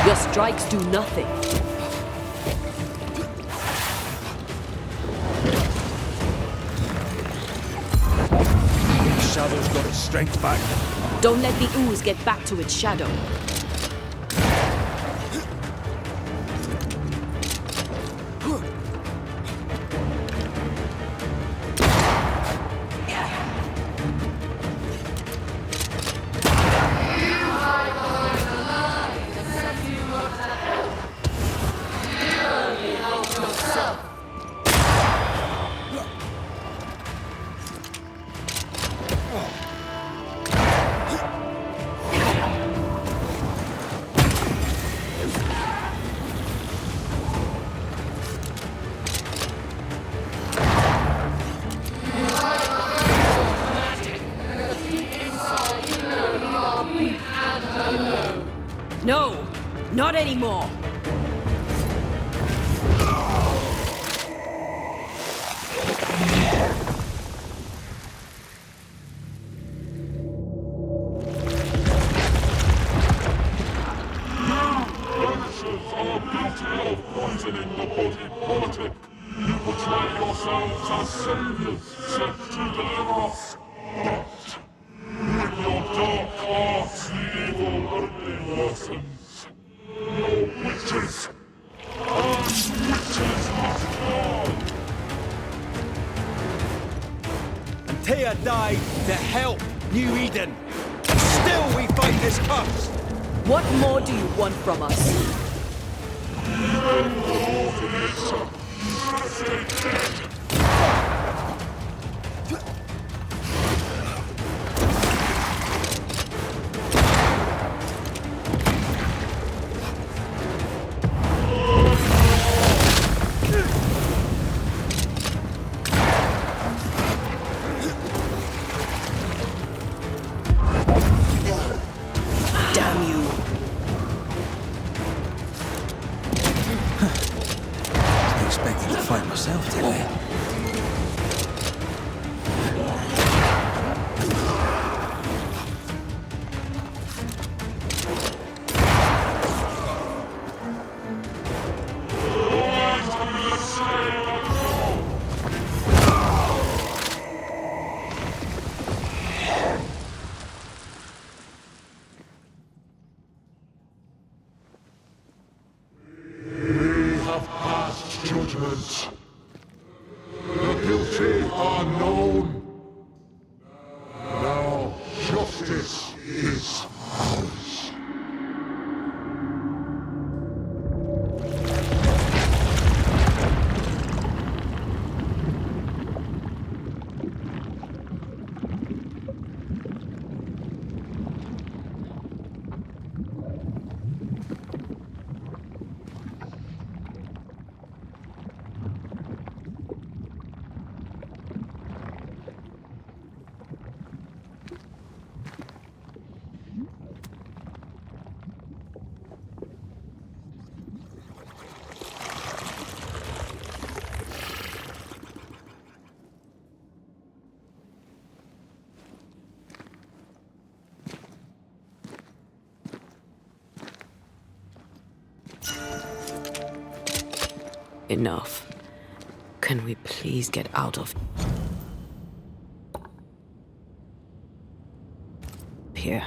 Your strikes do nothing. The shadow's got its strength back. Don't let the ooze get back to its shadow. No, not anymore. Banishers are guilty of poisoning the body politic. You portray yourselves as saviors sent to deliver us. But with your dark arts, the evil only worsens. Your witches, and witches must die. Tia died to help New Eden. And still we fight this curse. What more do you want from us? Even more than this, stay dead. Damn you. I expected to fight myself today. Enough. Can we please get out of here?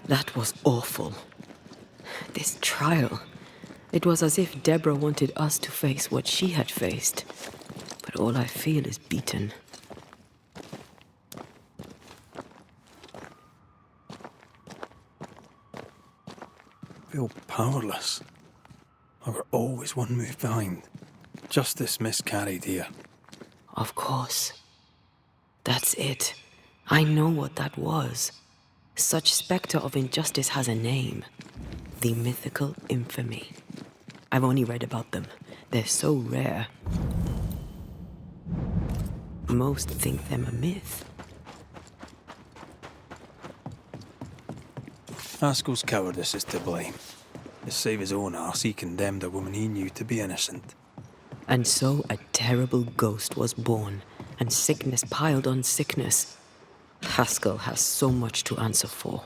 That was awful. This trial. It was as if Deborah wanted us to face what she had faced. But all I feel is beaten. I feel powerless. I were always one move behind. Justice miscarried here. Of course. That's it. I know what that was. Such spectre of injustice has a name. The mythical infamy. I've only read about them. They're so rare. Most think them a myth. Haskell's cowardice is to blame. To save his own arse, he condemned a woman he knew to be innocent. And so a terrible ghost was born, and sickness piled on sickness. Haskell has so much to answer for.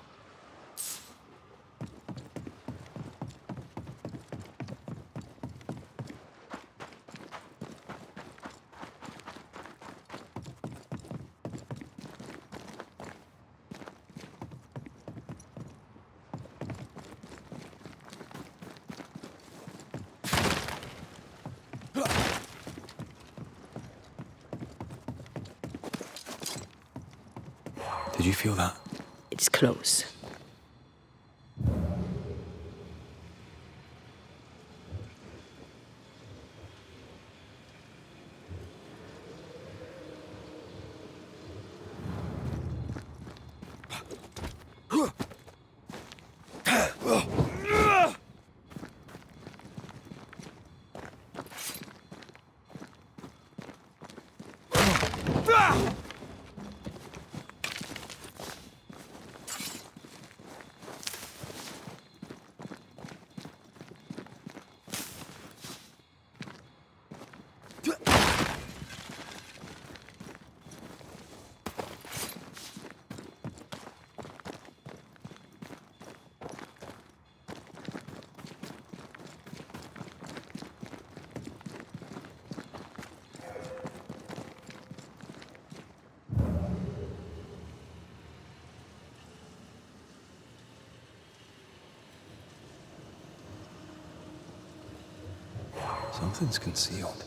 Did you feel that? It's close. Something's concealed.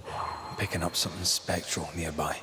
I'm picking up something spectral nearby.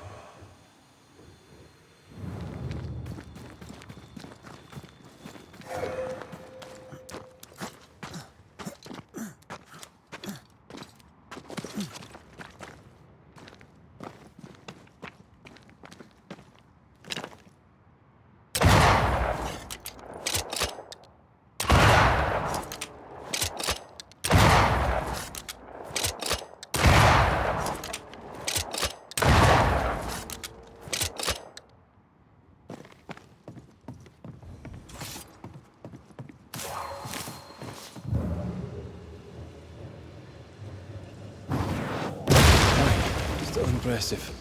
Still impressive.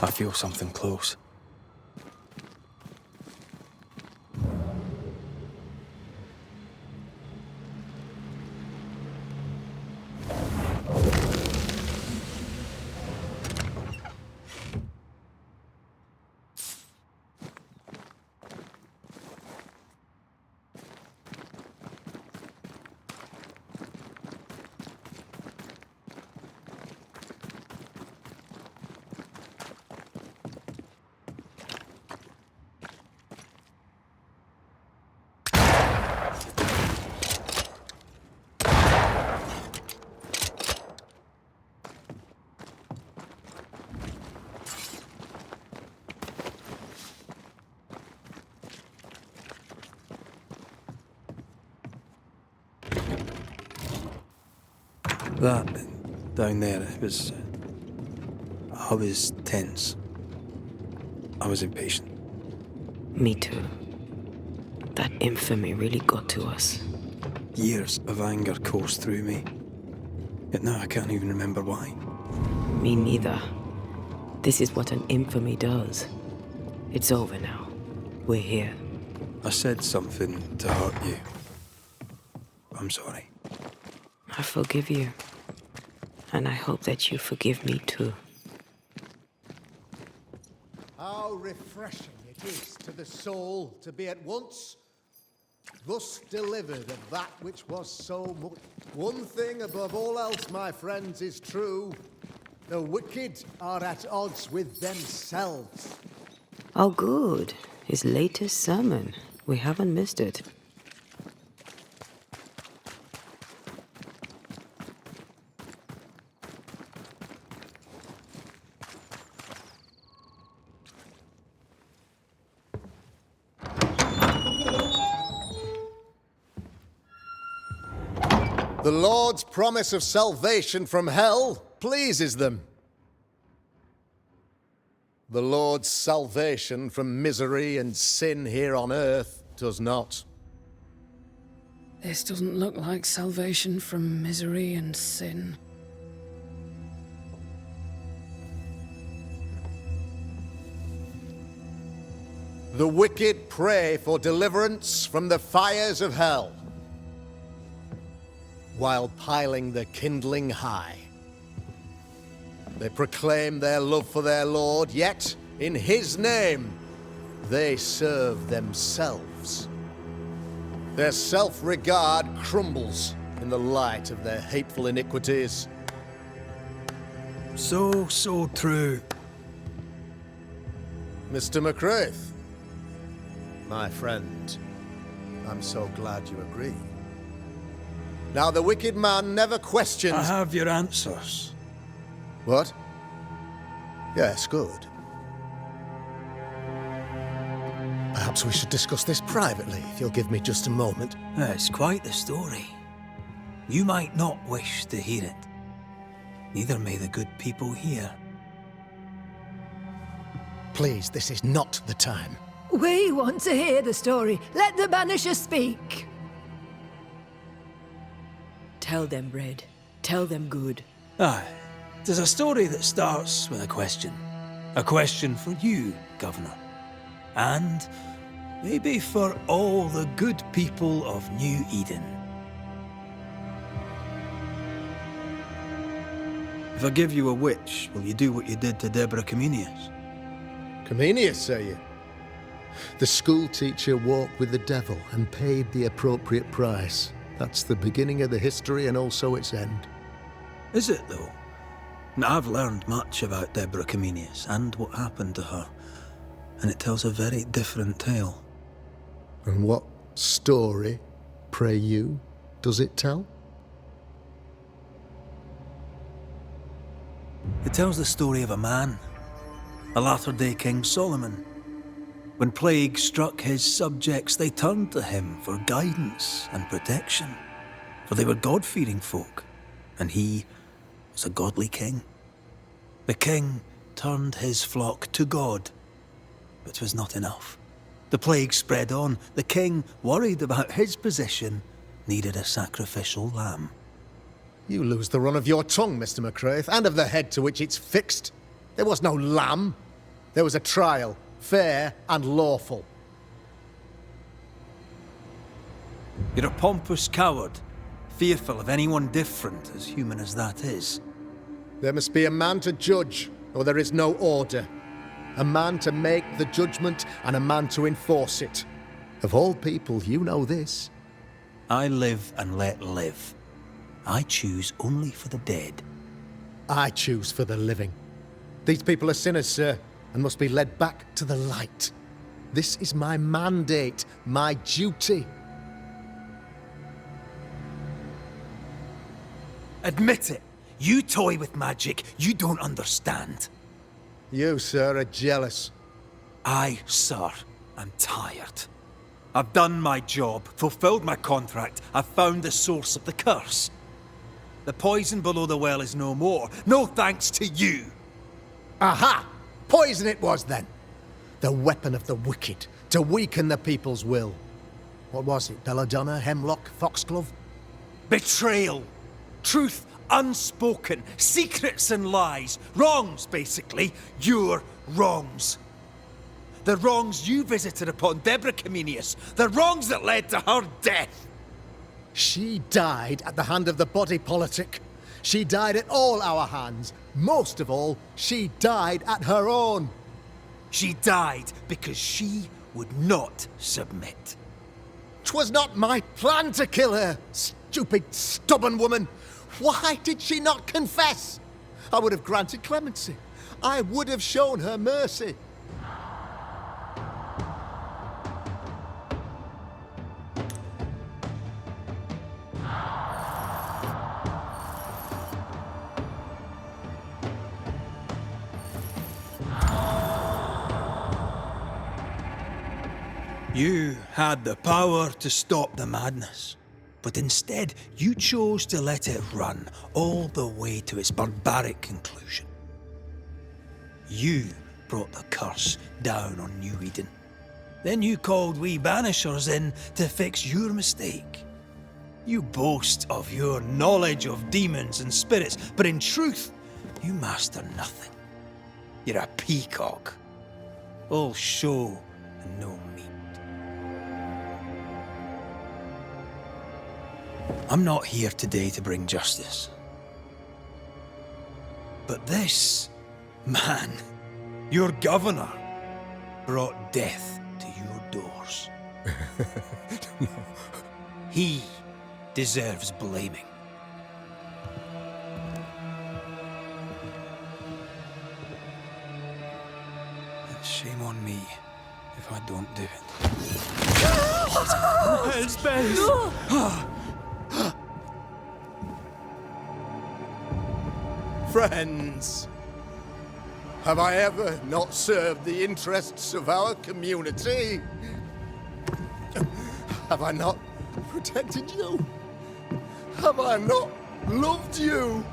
I feel something close. That down there, it was... I was tense. I was impatient. Me too. That infamy really got to us. Years of anger coursed through me. Yet now I can't even remember why. Me neither. This is what an infamy does. It's over now. We're here. I said something to hurt you. I'm sorry. I forgive you. And I hope that you forgive me too. How refreshing it is to the soul to be at once thus delivered of that which was so much. One thing above all else, my friends, is true. The wicked are at odds with themselves. Oh, good. His latest sermon. We haven't missed it. The Lord's promise of salvation from hell pleases them. The Lord's salvation from misery and sin here on earth does not. This doesn't look like salvation from misery and sin. The wicked pray for deliverance from the fires of hell, while piling the kindling high. They proclaim their love for their Lord, yet, in His name, they serve themselves. Their self-regard crumbles in the light of their hateful iniquities. So true. Mr. McCraith, my friend, I'm so glad you agree. Now, the wicked man never questions... I have your answers. What? Yes, good. Perhaps we should discuss this privately, if you'll give me just a moment. It's quite the story. You might not wish to hear it. Neither may the good people here. Please, this is not the time. We want to hear the story. Let the Banishers speak. Tell them, Red. Tell them good. Aye. There's a story that starts with a question. A question for you, Governor. And maybe for all the good people of New Eden. If I give you a witch, will you do what you did to Deborah Comenius? Comenius, say you? The school teacher walked with the devil and paid the appropriate price. That's the beginning of the history and also its end. Is it, though? I've learned much about Deborah Comenius and what happened to her, and it tells a very different tale. And what story, pray you, does it tell? It tells the story of a man, a latter-day King Solomon. When plague struck his subjects, they turned to him for guidance and protection, for they were God-fearing folk, and he was a godly king. The king turned his flock to God, but it was not enough. The plague spread on. The king, worried about his position, needed a sacrificial lamb. You lose the run of your tongue, Mr. McCraith, and of the head to which it's fixed. There was no lamb. There was a trial, fair and lawful. You're a pompous coward, fearful of anyone different, as human as that is. There must be a man to judge, or there is no order. A man to make the judgment, and a man to enforce it. Of all people, you know this. I live and let live. I choose only for the dead. I choose for the living. These people are sinners, sir, and must be led back to the light. This is my mandate, my duty. Admit it. You toy with magic you don't understand. You, sir, are jealous. I, sir, am tired. I've done my job, fulfilled my contract, I've found the source of the curse. The poison below the well is no more, no thanks to you. Aha! Poison it was, then. The weapon of the wicked, to weaken the people's will. What was it, belladonna, hemlock, foxglove? Betrayal. Truth unspoken, secrets and lies. Wrongs, basically. Your wrongs. The wrongs you visited upon Deborah Comenius. The wrongs that led to her death. She died at the hand of the body politic. She died at all our hands. Most of all, she died at her own. She died because she would not submit. 'Twas not my plan to kill her, stupid, stubborn woman. Why did she not confess? I would have granted clemency. I would have shown her mercy. You had the power to stop the madness, but instead you chose to let it run all the way to its barbaric conclusion. You brought the curse down on New Eden. Then you called we Banishers in to fix your mistake. You boast of your knowledge of demons and spirits, but in truth, you master nothing. You're a peacock. All show and no meat. I'm not here today to bring justice. But this man, your governor, brought death to your doors. He deserves blaming. And shame on me if I don't do it. Hell's bells! Friends, have I ever not served the interests of our community? Have I not protected you? Have I not loved you?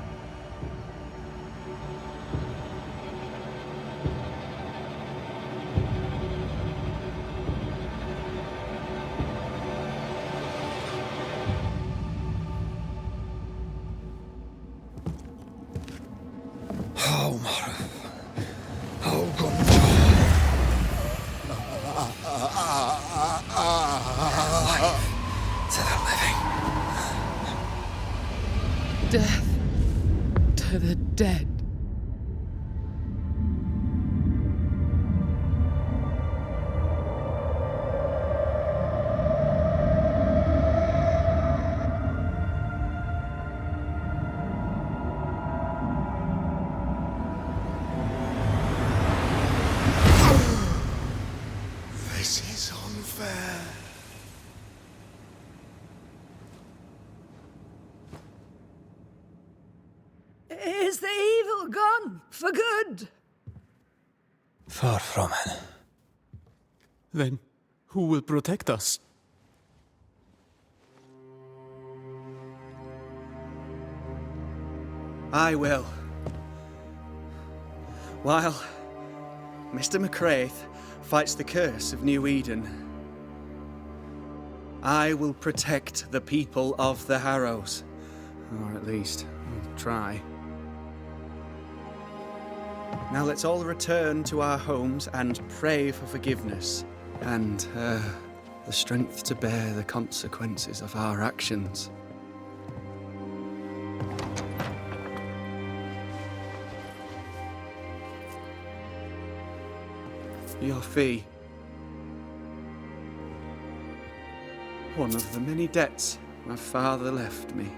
Death to the dead. This is unfair. Is the evil gone for good? Far from it. Then who will protect us? I will. While Mr. McCraith fights the curse of New Eden, I will protect the people of the Harrows. Or at least, try. Now let's all return to our homes and pray for forgiveness and the strength to bear the consequences of our actions. Your fee. One of the many debts my father left me.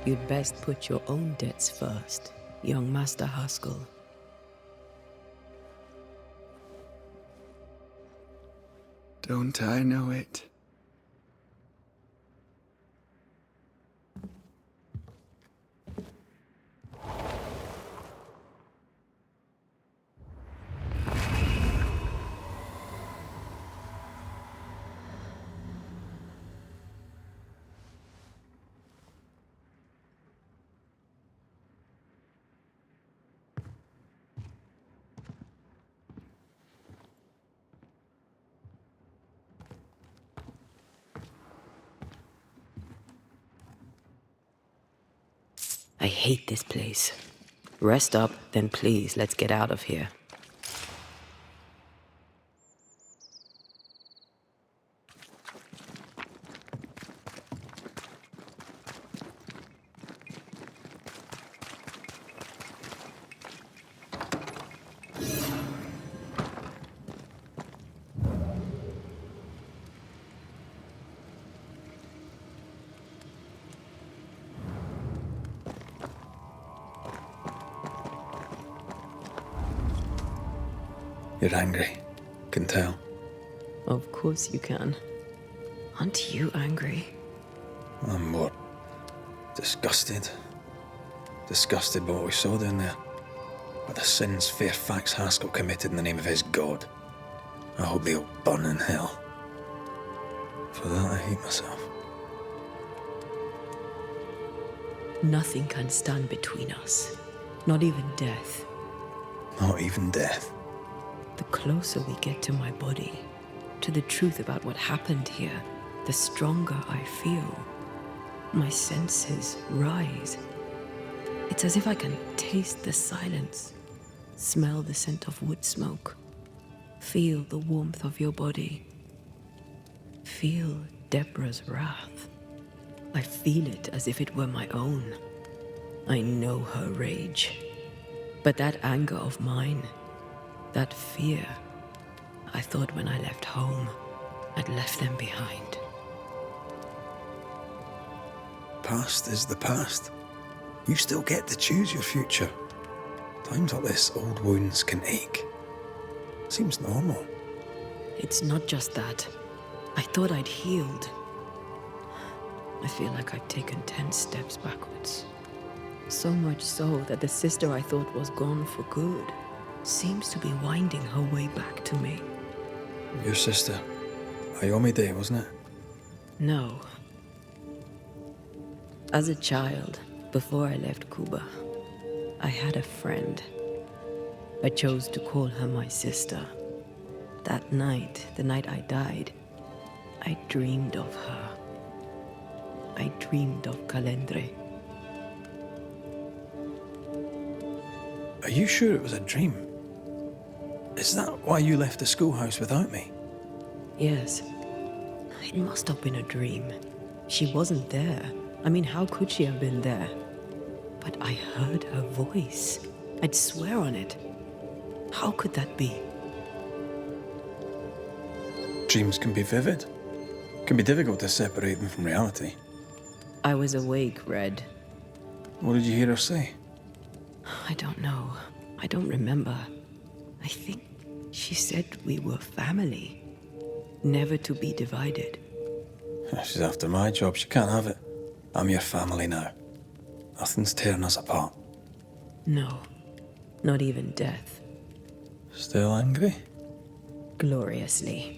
You'd best put your own debts first, young Master Haskell. Don't I know it? I hate this place. Rest up, then please, let's get out of here. You're angry. Can tell. Of course you can. Aren't you angry? I'm more disgusted. Disgusted by what we saw down there. By the sins Fairfax Haskell committed in the name of his god. I hope they'll burn in hell. For that I hate myself. Nothing can stand between us. Not even death. Not even death. The closer we get to my body, to the truth about what happened here, the stronger I feel. My senses rise. It's as if I can taste the silence, smell the scent of wood smoke, feel the warmth of your body, feel Deborah's wrath. I feel it as if it were my own. I know her rage. But that anger of mine, that fear, I thought when I left home, I'd left them behind. Past is the past. You still get to choose your future. Times like this, old wounds can ache. Seems normal. It's not just that. I thought I'd healed. I feel like I've taken 10 steps backwards. So much so that the sister I thought was gone for good seems to be winding her way back to me. Your sister. Ayome Day, wasn't it? No. As a child, before I left Cuba, I had a friend. I chose to call her my sister. That night, the night I died, I dreamed of her. I dreamed of Calendre. Are you sure it was a dream? Is that why you left the schoolhouse without me? Yes. It must have been a dream. She wasn't there. I mean, how could she have been there? But I heard her voice. I'd swear on it. How could that be? Dreams can be vivid. Can be difficult to separate them from reality. I was awake, Red. What did you hear her say? I don't know. I don't remember. I think she said we were family. Never to be divided. She's after my job. She can't have it. I'm your family now. Nothing's tearing us apart. No. Not even death. Still angry? Gloriously.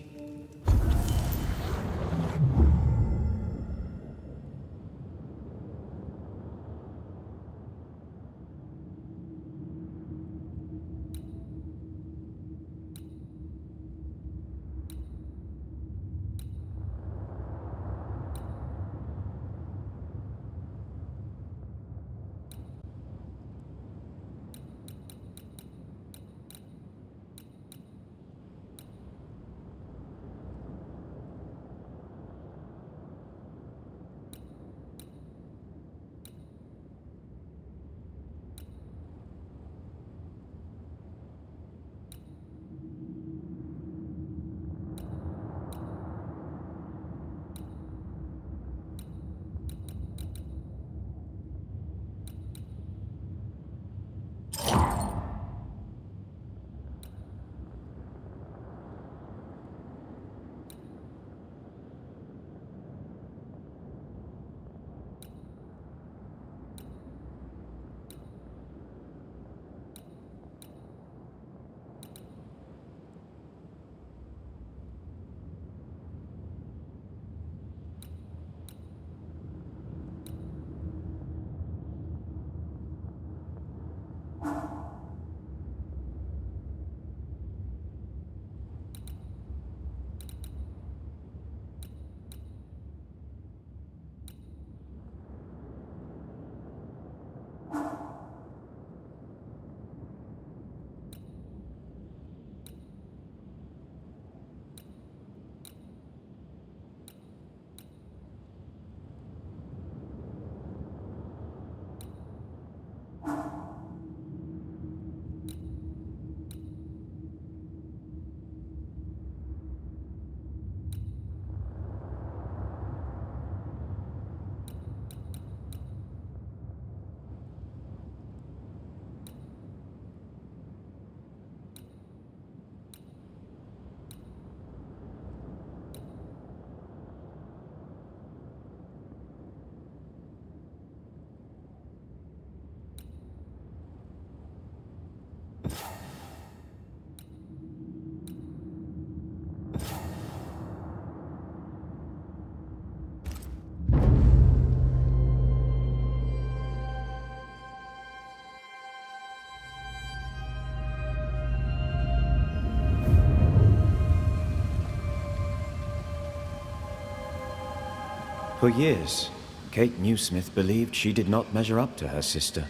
For years, Kate Newsmith believed she did not measure up to her sister.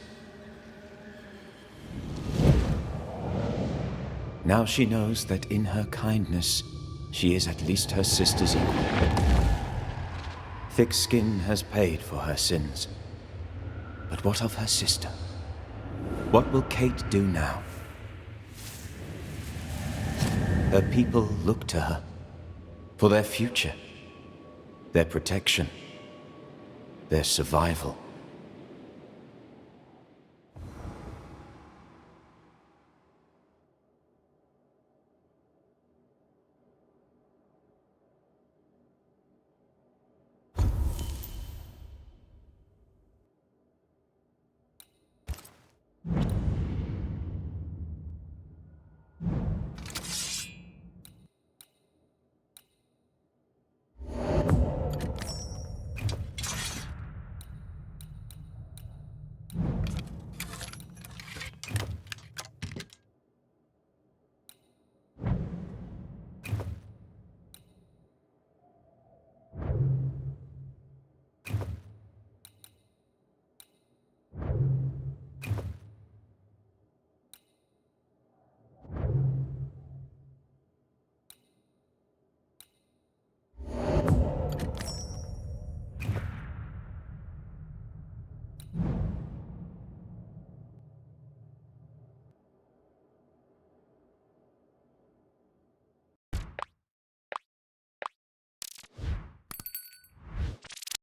Now she knows that in her kindness, she is at least her sister's equal. Thick skin has paid for her sins. But what of her sister? What will Kate do now? Her people look to her for their future, their protection, their survival.